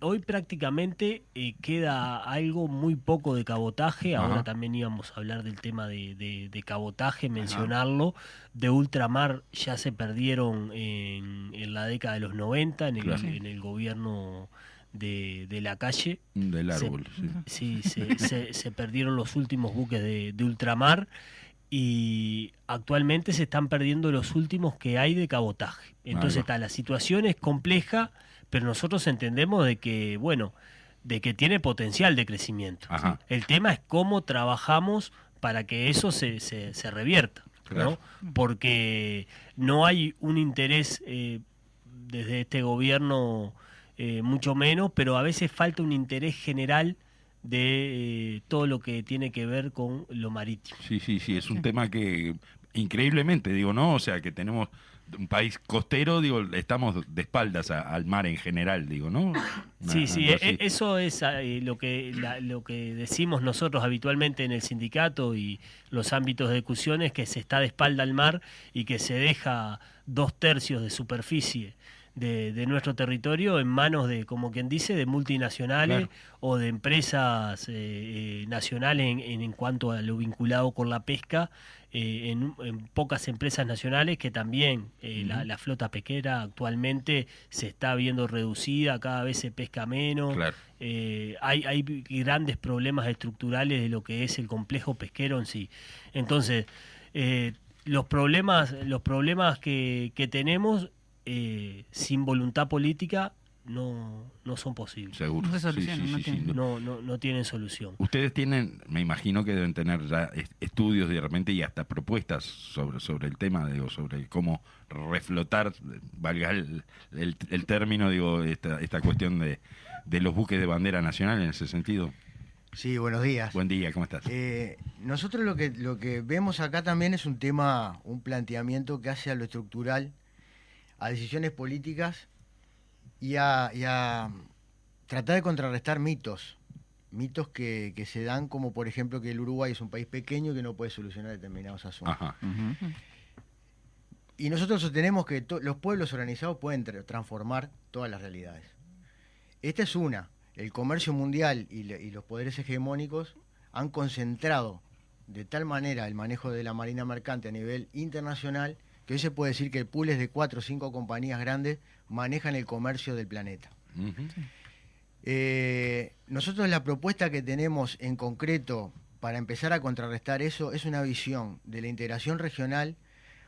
Hoy prácticamente queda algo muy poco de cabotaje. Ajá. Ahora también íbamos a hablar del tema de cabotaje, mencionarlo. Ajá. De ultramar ya se perdieron en la década de los 90, en el gobierno de la calle. Del árbol, se perdieron los últimos buques de ultramar. Y actualmente se están perdiendo los últimos que hay de cabotaje. Entonces la situación es compleja, pero nosotros entendemos de que tiene potencial de crecimiento. Ajá. El tema es cómo trabajamos para que eso se revierta, claro, ¿no? Porque no hay un interés desde este gobierno, mucho menos, pero a veces falta un interés general de todo lo que tiene que ver con lo marítimo. Sí, es un tema que increíblemente, digo, ¿no? O sea, que tenemos un país costero, digo, estamos de espaldas al mar en general, digo, ¿no? Sí, eso es lo que decimos nosotros habitualmente en el sindicato y los ámbitos de discusiones, que se está de espalda al mar y que se deja 2/3 de superficie de nuestro territorio en manos de, como quien dice, de multinacionales, claro, o de empresas nacionales en cuanto a lo vinculado con la pesca, en pocas empresas nacionales que también la flota pesquera actualmente se está viendo reducida, cada vez se pesca menos, claro. Hay grandes problemas estructurales de lo que es el complejo pesquero en sí. Entonces, los problemas que tenemos sin voluntad política no son posibles. Seguro. No se solucionan, no tienen solución. Ustedes tienen, me imagino que deben tener ya estudios de repente y hasta propuestas sobre el tema, digo, sobre cómo reflotar, valga el término, digo, esta cuestión de los buques de bandera nacional en ese sentido. Sí, buenos días. Buen día, ¿cómo estás? Nosotros lo que vemos acá también es un planteamiento que hace a lo estructural, a decisiones políticas y a tratar de contrarrestar mitos que se dan, como por ejemplo que el Uruguay es un país pequeño que no puede solucionar determinados asuntos. Ajá. Uh-huh. Y nosotros sostenemos que los pueblos organizados pueden transformar todas las realidades. Esta es una. El comercio mundial y los poderes hegemónicos han concentrado de tal manera el manejo de la marina mercante a nivel internacional que hoy se puede decir que pools de 4 o 5 compañías grandes manejan el comercio del planeta. Uh-huh. Nosotros la propuesta que tenemos en concreto para empezar a contrarrestar eso es una visión de la integración regional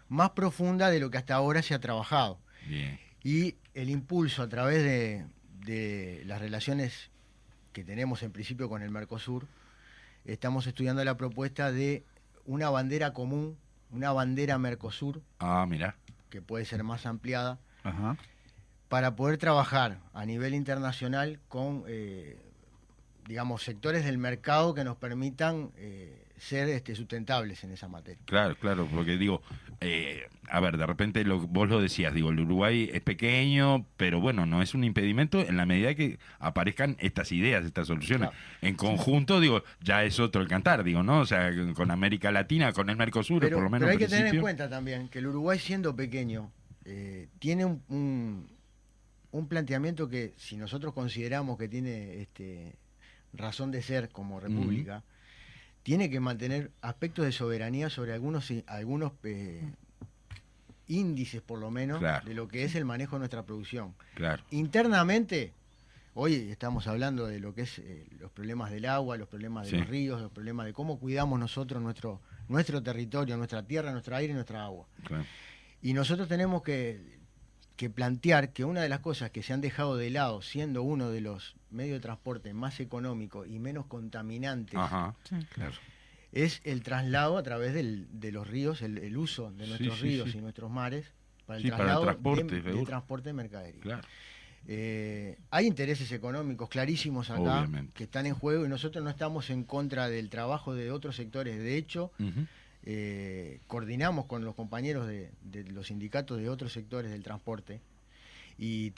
más profunda de lo que hasta ahora se ha trabajado. Bien. Y el impulso a través de las relaciones que tenemos en principio con el Mercosur, estamos estudiando la propuesta de una bandera común, una bandera Mercosur, mira, que puede ser más ampliada, ajá, para poder trabajar a nivel internacional con, digamos, sectores del mercado que nos permitan ser sustentables en esa materia. Claro, porque digo, a ver, de repente vos lo decías, digo, el Uruguay es pequeño, pero bueno, no es un impedimento en la medida que aparezcan estas ideas, estas soluciones. Claro. En conjunto, digo, ya es otro el cantar, digo, ¿no? O sea, con América Latina, con el Mercosur, por lo menos. Pero hay que tener en cuenta también que el Uruguay, siendo pequeño, tiene un planteamiento que, si nosotros consideramos que tiene razón de ser como república, uh-huh, tiene que mantener aspectos de soberanía sobre algunos índices, por lo menos, claro, de lo que es el manejo de nuestra producción. Claro. Internamente, hoy estamos hablando de lo que es los problemas del agua, los problemas de los ríos, los problemas de cómo cuidamos nosotros nuestro territorio, nuestra tierra, nuestro aire y nuestra agua. Claro. Y nosotros tenemos que plantear que una de las cosas que se han dejado de lado, siendo uno de los medios de transporte más económicos y menos contaminantes, ajá, sí, claro, es el traslado a través de los ríos, el uso de nuestros ríos y nuestros mares para el traslado para el transporte de mercadería. Claro. Hay intereses económicos clarísimos acá, obviamente, que están en juego, y nosotros no estamos en contra del trabajo de otros sectores. De hecho, uh-huh, coordinamos con los compañeros de los sindicatos de otros sectores del transporte y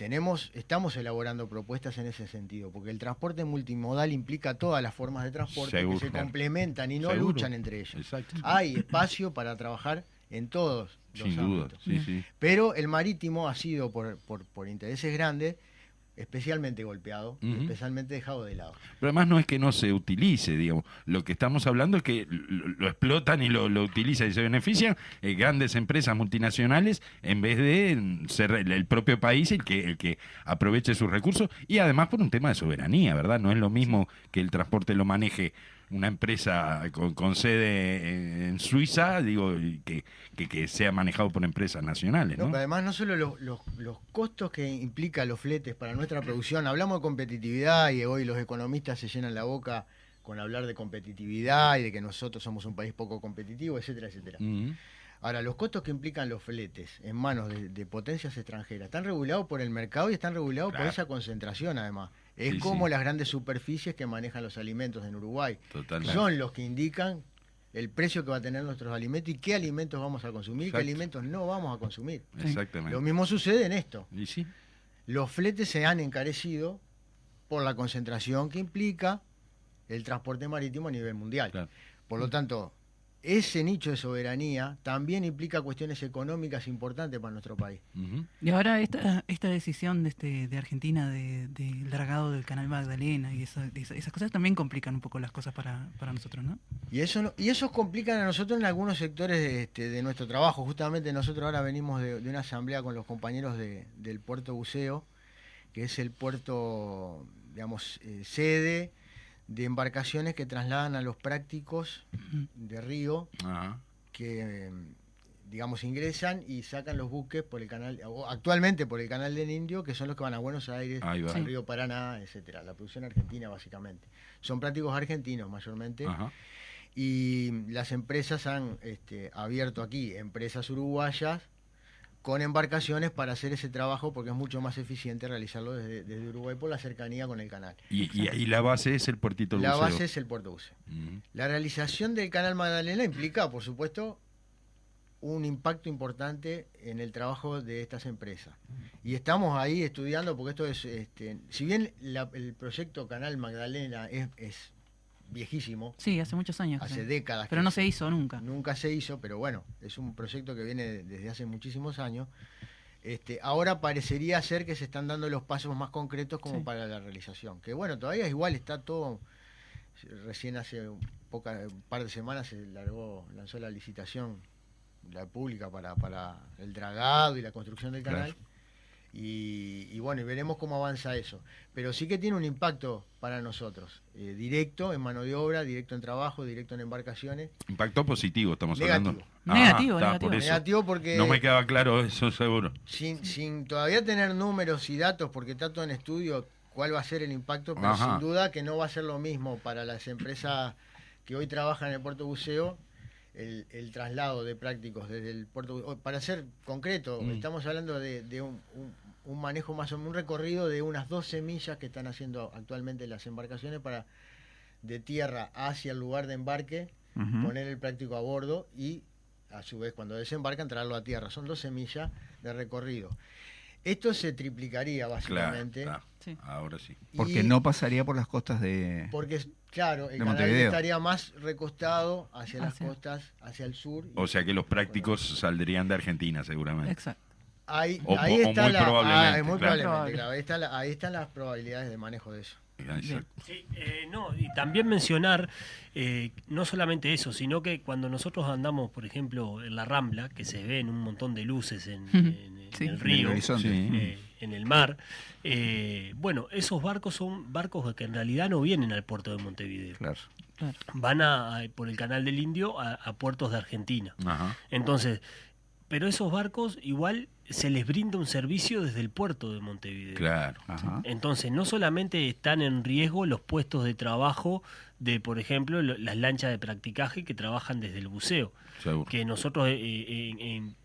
estamos elaborando propuestas en ese sentido, porque el transporte multimodal implica todas las formas de transporte, seguro, que se complementan y no, seguro, luchan entre ellos. Exacto. Hay espacio para trabajar en todos los sin ámbitos. Duda, sí. Pero el marítimo ha sido por intereses grandes especialmente golpeado, uh-huh, especialmente dejado de lado. Pero además no es que no se utilice, digamos, lo que estamos hablando es que lo explotan y lo utilizan y se benefician grandes empresas multinacionales en vez de ser el propio país el que aproveche sus recursos, y además por un tema de soberanía, ¿verdad? No es lo mismo que el transporte lo maneje una empresa con sede en Suiza, digo, que sea manejado por empresas nacionales, ¿no? Pero además no solo los costos que implica los fletes para nuestra producción, hablamos de competitividad y hoy los economistas se llenan la boca con hablar de competitividad y de que nosotros somos un país poco competitivo, etcétera, etcétera. Uh-huh. Ahora, los costos que implican los fletes en manos de potencias extranjeras están regulados por el mercado y están regulados, claro, por esa concentración, además. Es como las grandes superficies que manejan los alimentos en Uruguay. Totalmente. Son los que indican el precio que va a tener nuestros alimentos y qué alimentos vamos a consumir y qué alimentos no vamos a consumir. Exactamente. Lo mismo sucede en esto. ¿Y sí? Los fletes se han encarecido por la concentración que implica el transporte marítimo a nivel mundial. Claro. Por lo tanto, ese nicho de soberanía también implica cuestiones económicas importantes para nuestro país. Y ahora esta decisión de Argentina del dragado del Canal Magdalena y esas cosas también complican un poco las cosas para nosotros, ¿no? Y eso complican a nosotros en algunos sectores de nuestro trabajo. Justamente nosotros ahora venimos de una asamblea con los compañeros del puerto Buceo, que es el puerto, digamos, sede de embarcaciones que trasladan a los prácticos de río, que digamos ingresan y sacan los buques por el canal, actualmente por el canal del Indio, que son los que van a Buenos Aires, al río Paraná, etcétera. La producción argentina básicamente. Son prácticos argentinos mayormente. Y las empresas han abierto aquí empresas uruguayas con embarcaciones para hacer ese trabajo, porque es mucho más eficiente realizarlo desde Uruguay por la cercanía con el canal. Y la base es el puertito Buceo. La base es el puerto Buceo. La realización del Canal Magdalena implica, por supuesto, un impacto importante en el trabajo de estas empresas. Y estamos ahí estudiando, porque esto es, si bien el proyecto Canal Magdalena es viejísimo. Sí, hace muchos años. Hace décadas. Pero no se hizo nunca. Nunca se hizo, pero bueno, es un proyecto que viene desde hace muchísimos años. Ahora parecería ser que se están dando los pasos más concretos como para la realización. Que bueno, todavía igual está todo. Recién hace un par de semanas se lanzó la licitación, la pública, para el dragado y la construcción del canal. Claro. Y bueno, y veremos cómo avanza eso. Pero sí que tiene un impacto para nosotros, directo en mano de obra, directo en trabajo, directo en embarcaciones. Impacto positivo, estamos hablando. Negativo. Negativo porque... No me quedaba claro eso, seguro. Sin todavía tener números y datos, porque está todo en estudio cuál va a ser el impacto, pero sin duda que no va a ser lo mismo para las empresas que hoy trabajan en el puerto Buceo, el traslado de prácticos desde el puerto. Para ser concreto, estamos hablando de un manejo más o menos, un recorrido de unas 12 millas que están haciendo actualmente las embarcaciones para de tierra hacia el lugar de embarque, poner el práctico a bordo y a su vez cuando desembarcan traerlo a tierra. Son 12 millas de recorrido. Esto se triplicaría básicamente. Claro. Sí. Ahora sí. Porque no pasaría por las costas de... Porque, claro, el canal estaría más recostado hacia las costas, hacia el sur. O sea que los prácticos saldrían de Argentina seguramente. Exacto. Ahí están las probabilidades de manejo de eso. Sí, y también mencionar no solamente eso, sino que cuando nosotros andamos, por ejemplo, en la Rambla, que se ven un montón de luces en el río, en el mar, bueno, esos barcos son barcos que en realidad no vienen al puerto de Montevideo. Claro. Van por el Canal del Indio a puertos de Argentina. Entonces, pero esos barcos igual se les brinda un servicio desde el puerto de Montevideo. Claro. Entonces, no solamente están en riesgo los puestos de trabajo de, por ejemplo, las lanchas de practicaje que trabajan desde el buceo. Seguro. Que nosotros en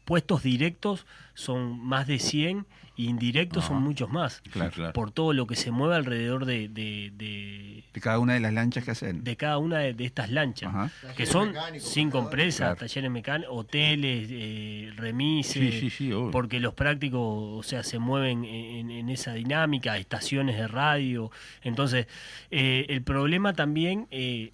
puestos directos son más de 100 y indirectos son muchos más. Claro. Por todo lo que se mueve alrededor de cada una de las lanchas que hacen. De cada una de estas lanchas. Que son 5 empresas, talleres mecánicos, hoteles, remises, porque los prácticos, o sea, se mueven en esa dinámica, estaciones de radio. Entonces, el problema también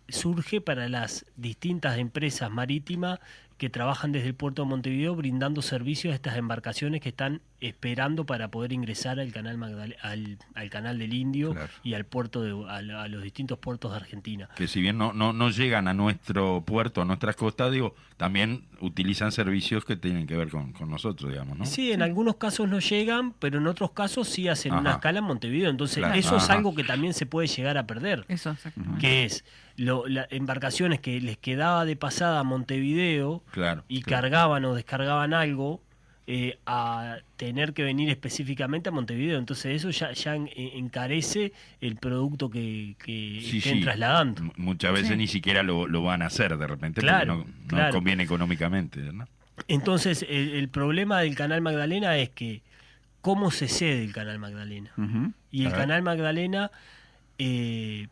surge para las distintas empresas marítimas que trabajan desde el puerto de Montevideo brindando servicios a estas embarcaciones que están esperando para poder ingresar al canal al canal del Indio y al puerto a los distintos puertos de Argentina. Que si bien no llegan a nuestro puerto, a nuestras costas, digo, también utilizan servicios que tienen que ver con nosotros, digamos, ¿no? Sí, en algunos casos no llegan, pero en otros casos sí hacen una escala en Montevideo. Entonces, eso es algo que también se puede llegar a perder. Eso, exactamente. Que es las embarcaciones que les quedaba de pasada a Montevideo y cargaban o descargaban algo, a tener que venir específicamente a Montevideo. Entonces eso ya encarece el producto que estén trasladando. Muchas veces ni siquiera lo van a hacer de repente, porque no conviene económicamente, ¿no? Entonces el problema del Canal Magdalena es que cómo se cede el Canal Magdalena. Y el Canal Magdalena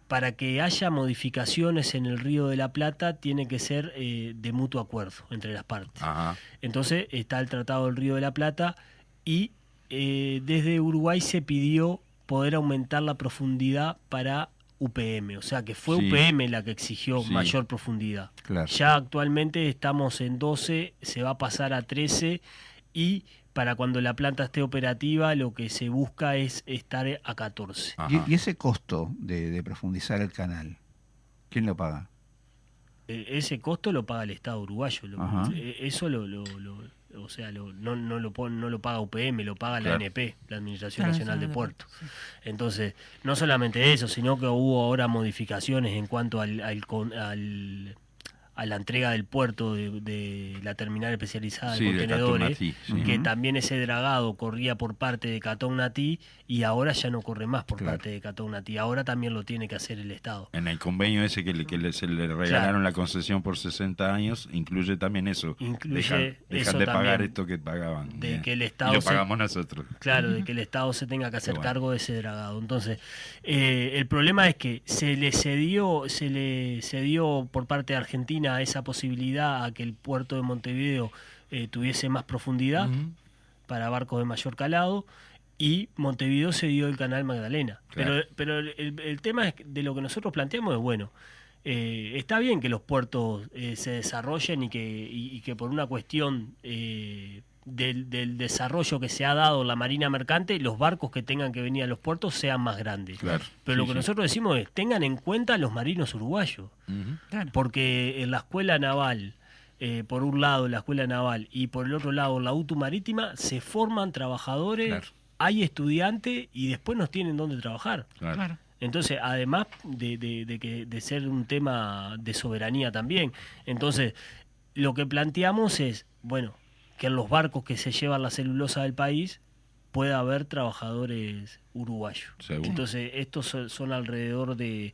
para que haya modificaciones en el Río de la Plata tiene que ser de mutuo acuerdo entre las partes. Ajá. Entonces está el Tratado del Río de la Plata y desde Uruguay se pidió poder aumentar la profundidad para UPM, o sea que fue Sí. UPM la que exigió Sí. mayor profundidad. Claro. Ya actualmente estamos en 12, se va a pasar a 13 y para cuando la planta esté operativa lo que se busca es estar a 14. Ajá. ¿Y ese costo de profundizar el canal? ¿Quién lo paga? Ese costo lo paga el Estado uruguayo. Ajá. Eso no lo paga UPM, lo paga la Claro. ANP, la Administración Claro, Nacional de sí. Puertos. Entonces, no solamente eso, sino que hubo ahora modificaciones en cuanto a la entrega del puerto de la terminal especializada Sí, de de contenedores, Catugnatí, sí. que Ujú. también ese dragado corría por parte de Catugnatí y ahora ya no corre más por Claro. parte de Catugnatí, ahora también lo tiene que hacer el Estado. En el convenio ese se le regalaron la concesión por 60 años, incluye también eso. Incluye dejan eso de pagar también, esto que pagaban. de Bien. que el Y Estado lo se- pagamos nosotros. Claro, de que el Estado se tenga que hacer Qué bueno. cargo de ese dragado. Entonces, el problema es que se le cedió por parte de Argentina esa posibilidad a que el puerto de Montevideo tuviese más profundidad Ujú. para barcos de mayor calado y Montevideo se dio el canal Magdalena. Claro. Pero el tema es que de lo que nosotros planteamos es, bueno, está bien que los puertos se desarrollen y que por una cuestión del desarrollo que se ha dado en la marina mercante, los barcos que tengan que venir a los puertos sean más grandes. Claro. Pero Sí, lo que sí. nosotros decimos es, tengan en cuenta a los marinos uruguayos. Ujú. Claro. Porque en la escuela naval, por un lado la escuela naval y por el otro lado la UTU marítima, se forman trabajadores, Claro. hay estudiantes y después nos tienen dónde trabajar. Claro. Claro. Entonces, además de ser un tema de soberanía también, entonces lo que planteamos es, bueno, que en los barcos que se llevan la celulosa del país pueda haber trabajadores uruguayos. Seguro. Entonces, estos son alrededor de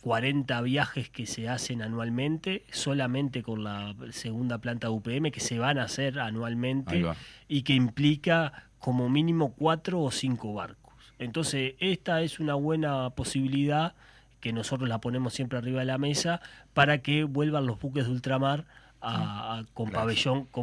40 viajes que se hacen anualmente, solamente con la segunda planta UPM, que se van a hacer Ahí anualmente va. y que implica como mínimo 4 o 5 barcos. Entonces, esta es una buena posibilidad que nosotros la ponemos siempre arriba de la mesa para que vuelvan los buques de ultramar con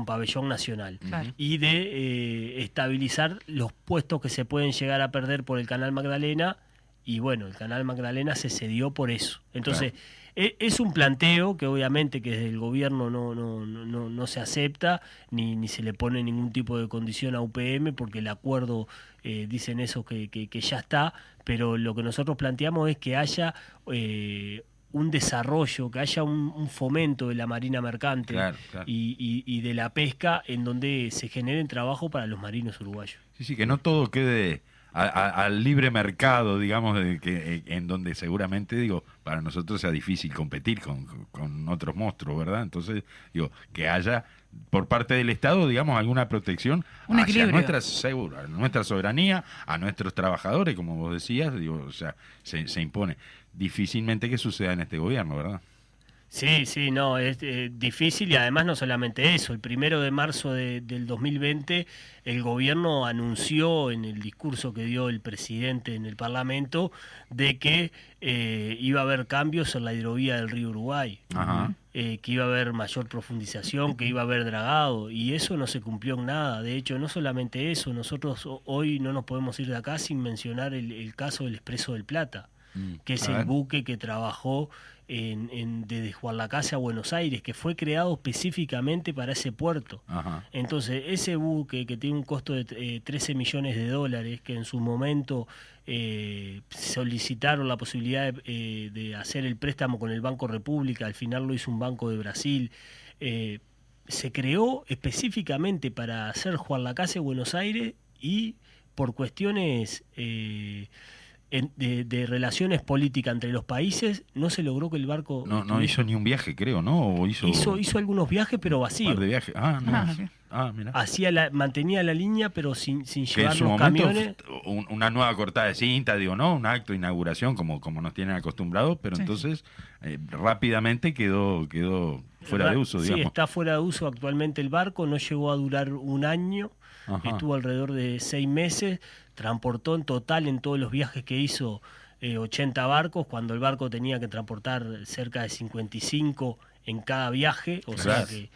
pabellón nacional Claro. y de estabilizar los puestos que se pueden llegar a perder por el Canal Magdalena. Y bueno, el Canal Magdalena se cedió por eso. Entonces, es un planteo que obviamente que desde el gobierno no se acepta, ni se le pone ningún tipo de condición a UPM, porque el acuerdo, dicen eso que ya está, pero lo que nosotros planteamos es que haya un desarrollo, que haya un fomento de la marina mercante Claro, claro. y de la pesca en donde se generen trabajo para los marinos uruguayos. Sí, sí, que no todo quede al libre mercado, digamos, en donde seguramente, digo, para nosotros sea difícil competir con otros monstruos, ¿verdad? Entonces, digo, que haya por parte del Estado, digamos, alguna protección Un hacia equilibrio. nuestra soberanía, a nuestros trabajadores, como vos decías, digo, o sea, se impone. Difícilmente que suceda en este gobierno, ¿verdad? Sí, no, es difícil y además no solamente eso. El 1 de marzo del 2020 el gobierno anunció en el discurso que dio el presidente en el Parlamento de que iba a haber cambios en la hidrovía del río Uruguay, Ajá. que iba a haber mayor profundización, que iba a haber dragado y eso no se cumplió en nada. De hecho, no solamente eso, nosotros hoy no nos podemos ir de acá sin mencionar el caso del Expreso del Plata, que es A el ver. buque que trabajó desde Juan Lacase a Buenos Aires, que fue creado específicamente para ese puerto. Ajá. Entonces, ese buque que tiene un costo de $13 millones, que en su momento solicitaron la posibilidad de hacer el préstamo con el Banco República, al final lo hizo un banco de Brasil, se creó específicamente para hacer Juan Lacase Buenos Aires y por cuestiones de relaciones políticas entre los países no se logró que el barco No hizo ni un viaje, creo, ¿no? O hizo algunos viajes pero un vacíos. par de viajes. Ah, no. Ah, ok. mantenía la línea, pero sin llevar en su los momento camiones. una nueva cortada de cinta, ¿no? Un acto de inauguración como nos tienen acostumbrados, pero entonces rápidamente quedó fuera de uso, digamos. Sí, está fuera de uso actualmente el barco, no llegó a durar un año, estuvo alrededor de 6 meses, transportó en total en todos los viajes que hizo 80 barcos, cuando el barco tenía que transportar cerca de 55 en cada viaje, o sea que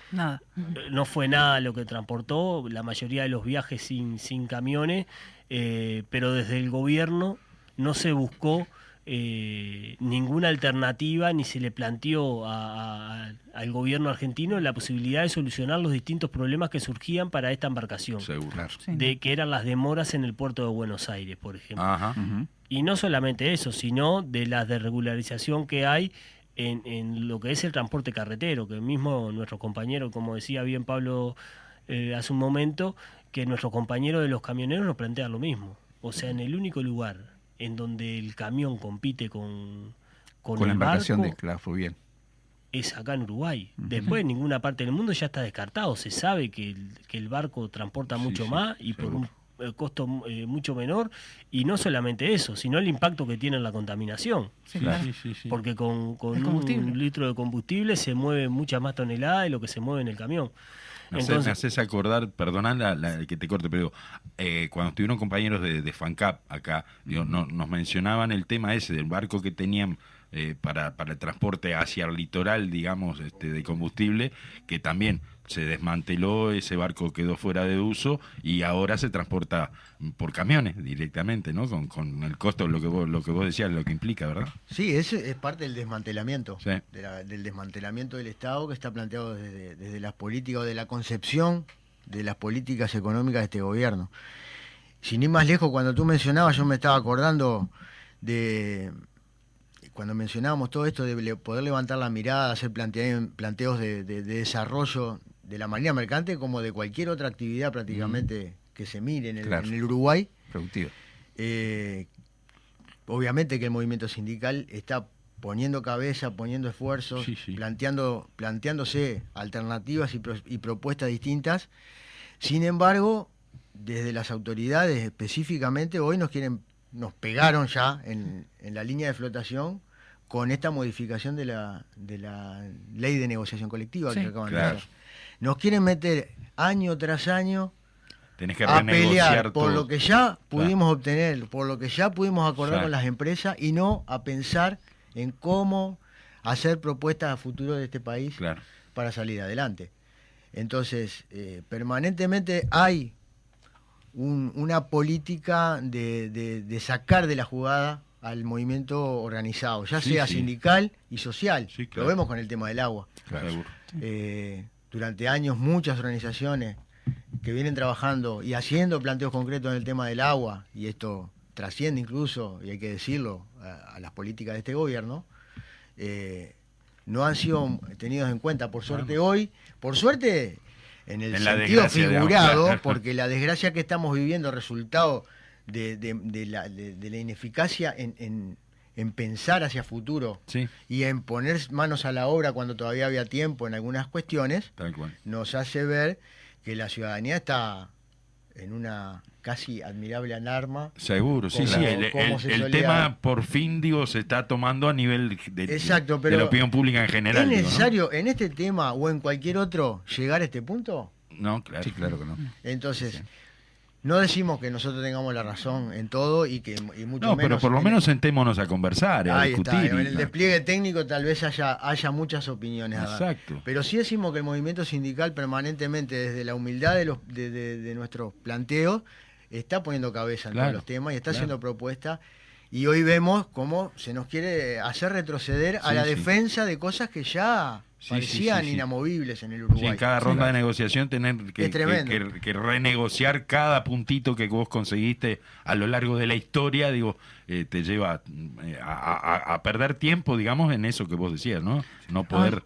no fue nada lo que transportó, la mayoría de los viajes sin camiones, pero desde el gobierno no se buscó ninguna alternativa ni se le planteó al gobierno argentino la posibilidad de solucionar los distintos problemas que surgían para esta embarcación, que eran las demoras en el puerto de Buenos Aires, por ejemplo. Y no solamente eso, sino de la desregularización que hay en lo que es el transporte carretero, que mismo nuestro compañero, como decía bien Pablo hace un momento, que nuestro compañero de los camioneros nos plantea lo mismo. O sea, en el único lugar en donde el camión compite con la embarcación barco, de Fluvial es acá en Uruguay. Después en ninguna parte del mundo ya está descartado. Se sabe que el barco transporta mucho más y por un costo mucho menor, y no solamente eso, sino el impacto que tiene en la contaminación. Porque con un litro de combustible se mueve muchas más toneladas de lo que se mueve en el camión. Entonces, me haces acordar, perdona que te corte, pero cuando estuvieron compañeros de FANCAP acá, nos mencionaban el tema ese del barco que tenían para el transporte hacia el litoral, digamos, de combustible, que también se desmanteló, ese barco quedó fuera de uso y ahora se transporta por camiones directamente, ¿no? Con el costo, lo que vos decías, lo que implica, ¿verdad? Sí, ese es parte del desmantelamiento, del desmantelamiento del Estado, que está planteado desde las políticas o de la concepción de las políticas económicas de este gobierno. Sin ir más lejos, cuando tú mencionabas, yo me estaba acordando de cuando mencionábamos todo esto de poder levantar la mirada, hacer planteos de desarrollo de la marina mercante como de cualquier otra actividad prácticamente que se mire en el Uruguay. Productivo. Obviamente que el movimiento sindical está poniendo cabeza, poniendo esfuerzos, planteándose alternativas y propuestas distintas. Sin embargo, desde las autoridades específicamente hoy nos pegaron ya en la línea de flotación con esta modificación de la ley de negociación colectiva que acaban de hacer. Nos quieren meter año tras año a pelear por lo que ya pudimos obtener, por lo que ya pudimos acordar con las empresas, y no a pensar en cómo hacer propuestas a futuro de este país para salir adelante. Entonces, permanentemente hay una política de sacar de la jugada al movimiento organizado, ya sea sindical y social. Lo vemos con el tema del agua. Durante años muchas organizaciones que vienen trabajando y haciendo planteos concretos en el tema del agua, y esto trasciende incluso, y hay que decirlo, a las políticas de este gobierno, no han sido tenidos en cuenta, por suerte hoy, en el sentido figurado, porque la desgracia que estamos viviendo, resultado de la ineficacia en pensar hacia futuro y en poner manos a la obra cuando todavía había tiempo en algunas cuestiones, nos hace ver que la ciudadanía está en una casi admirable alarma. Seguro, el tema por fin, se está tomando a nivel de la opinión pública en general. ¿Es necesario en este tema o en cualquier otro llegar a este punto? No, claro. Sí, claro que no. Entonces, no decimos que nosotros tengamos la razón en todo y mucho menos. Pero por lo menos sentémonos a conversar, a discutir. En el despliegue técnico tal vez haya muchas opiniones. Exacto. Pero sí decimos que el movimiento sindical permanentemente, desde la humildad de nuestros planteos, está poniendo cabeza en todos los temas y está haciendo propuestas. Y hoy vemos cómo se nos quiere hacer retroceder a la defensa de cosas que ya parecían inamovibles en el Uruguay. En cada ronda de negociación tener que renegociar cada puntito que vos conseguiste a lo largo de la historia, te lleva a perder tiempo, digamos, en eso que vos decías, ¿no? No poder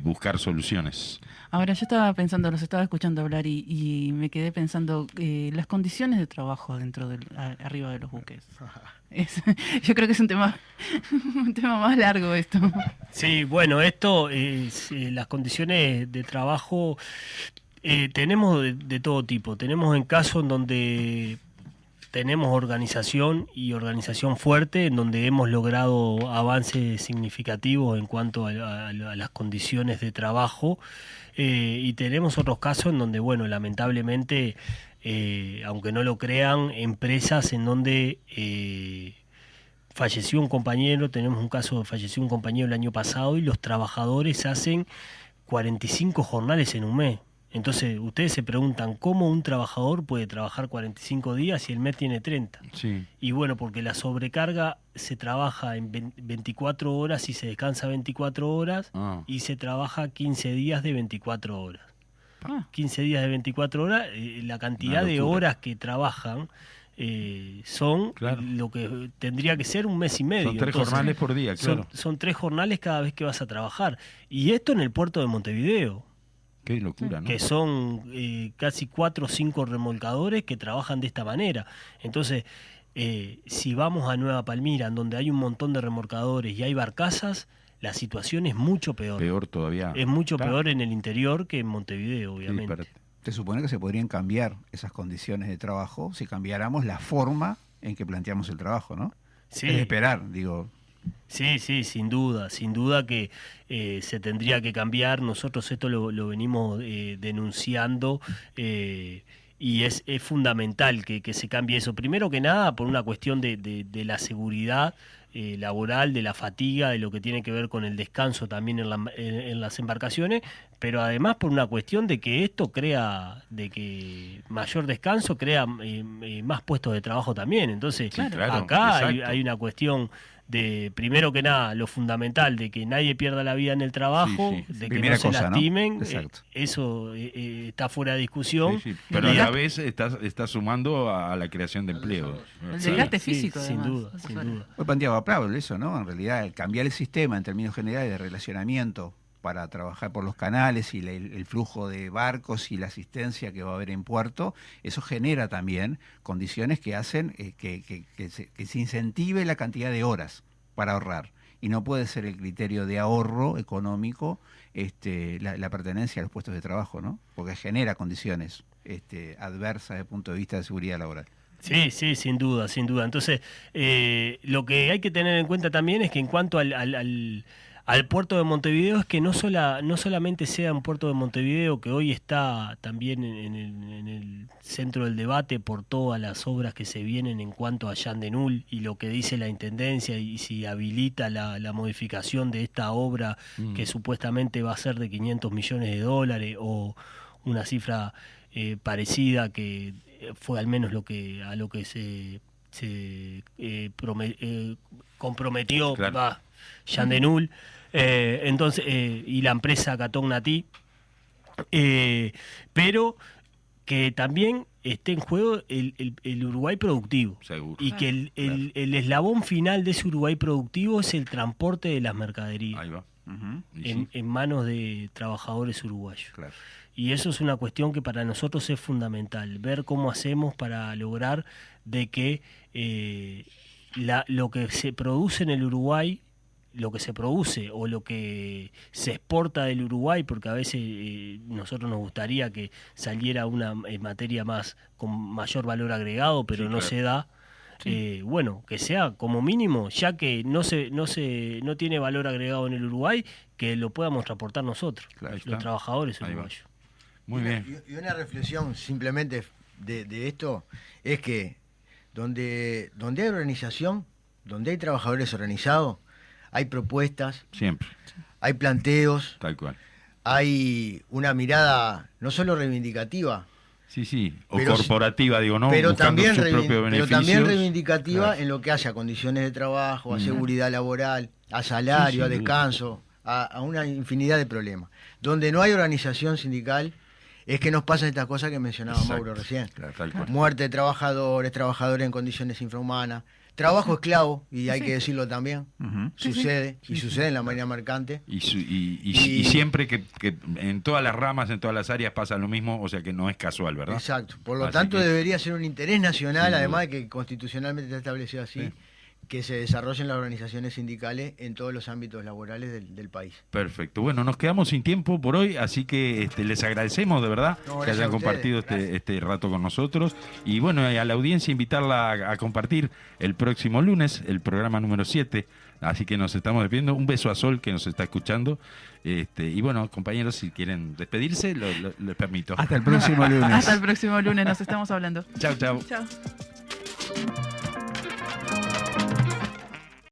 buscar soluciones. Ahora, yo estaba pensando, los estaba escuchando hablar y me quedé pensando las condiciones de trabajo arriba de los buques. Yo creo que es un tema más largo esto. Sí, bueno, esto las condiciones de trabajo Tenemos de todo tipo. Tenemos en casos en donde tenemos organización y organización fuerte, en donde hemos logrado avances significativos en cuanto a las condiciones de trabajo, y tenemos otros casos en donde, bueno, lamentablemente, aunque no lo crean, empresas en donde falleció un compañero, tenemos un caso de falleció un compañero el año pasado y los trabajadores hacen 45 jornales en un mes. Entonces, ustedes se preguntan cómo un trabajador puede trabajar 45 días y el mes tiene 30. Sí. Y bueno, porque la sobrecarga se trabaja en 24 horas y se descansa 24 horas y se trabaja 15 días de 24 horas. 15 días de 24 horas, la cantidad de horas que trabajan son lo que tendría que ser un mes y medio. Son 3 jornales por día, claro. Son 3 jornales cada vez que vas a trabajar. Y esto en el puerto de Montevideo. Qué locura, ¿no? Que son casi 4 o 5 remolcadores que trabajan de esta manera. Entonces, si vamos a Nueva Palmira, en donde hay un montón de remolcadores y hay barcazas, la situación es mucho peor. Peor todavía. Es mucho peor en el interior que en Montevideo, obviamente. Sí, se supone que se podrían cambiar esas condiciones de trabajo si cambiáramos la forma en que planteamos el trabajo, ¿no? Sí. Es de esperar, digo. Sí, sin duda que se tendría que cambiar. Nosotros esto lo venimos denunciando, y es fundamental que se cambie eso. Primero que nada, por una cuestión de la seguridad laboral, de la fatiga, de lo que tiene que ver con el descanso también en las embarcaciones, pero además por una cuestión de que esto crea, de que mayor descanso crea más puestos de trabajo también. Entonces, acá hay una cuestión de, primero que nada, lo fundamental de que nadie pierda la vida en el trabajo, de que Primera no se cosa, lastimen, ¿no? eso está fuera de discusión. Pero a la vez está sumando a la creación de empleo. El desgaste físico, sin además. duda. Hoy planteaba Pablo eso, ¿no? En realidad, el cambiar el sistema en términos generales de relacionamiento para trabajar por los canales y el flujo de barcos y la asistencia que va a haber en puerto, eso genera también condiciones que hacen que se incentive la cantidad de horas para ahorrar. Y no puede ser el criterio de ahorro económico la pertenencia a los puestos de trabajo, ¿no? Porque genera condiciones adversas desde el punto de vista de seguridad laboral. Sí, sin duda. Entonces, lo que hay que tener en cuenta también es que en cuanto al puerto de Montevideo, es que no solamente sea un puerto de Montevideo, que hoy está también en el centro del debate por todas las obras que se vienen en cuanto a Yandenul y lo que dice la Intendencia, y si habilita la modificación de esta obra que supuestamente va a ser de $500 millones o una cifra parecida, que fue al menos a lo que se comprometió Yandenul. Entonces, y la empresa Catognatí, pero que también esté en juego el Uruguay productivo. Seguro. Y que el eslabón final de ese Uruguay productivo es el transporte de las mercaderías. Ahí va. En manos de trabajadores uruguayos. Claro. Y eso es una cuestión que para nosotros es fundamental, ver cómo hacemos para lograr de que lo que se produce en el Uruguay, lo que se produce o lo que se exporta del Uruguay, porque a veces nosotros nos gustaría que saliera una materia con mayor valor agregado, pero no se da. Bueno, que sea como mínimo, ya que no tiene valor agregado en el Uruguay, que lo podamos transportar nosotros, los trabajadores uruguayos. Muy bien. Y una reflexión simplemente de esto es que donde hay organización, donde hay trabajadores organizados, hay propuestas, siempre hay planteos, tal cual, hay una mirada no solo reivindicativa, o corporativa, digo, no, pero también reivindicativa, claro, en lo que hace a condiciones de trabajo, a seguridad laboral, a salario, a descanso, a una infinidad de problemas. Donde no hay organización sindical es que nos pasan estas cosas que mencionaba Mauro recién. Muerte de trabajadores en condiciones infrahumanas, trabajo esclavo, y hay que decirlo también, sucede en la marina mercante. Y siempre que en todas las ramas, en todas las áreas pasa lo mismo, o sea que no es casual, ¿verdad? Exacto, por lo tanto debería ser un interés nacional, además de que constitucionalmente está establecido así, que se desarrollen las organizaciones sindicales en todos los ámbitos laborales del país. Perfecto. Bueno, nos quedamos sin tiempo por hoy, así que les agradecemos de verdad que hayan compartido este rato con nosotros. Y bueno, a la audiencia invitarla a compartir el próximo lunes el programa número 7. Así que nos estamos despidiendo. Un beso a Sol, que nos está escuchando. Y bueno, compañeros, si quieren despedirse, les permito. Hasta el próximo lunes. Hasta el próximo lunes, nos estamos hablando. Chau, chau. Chao.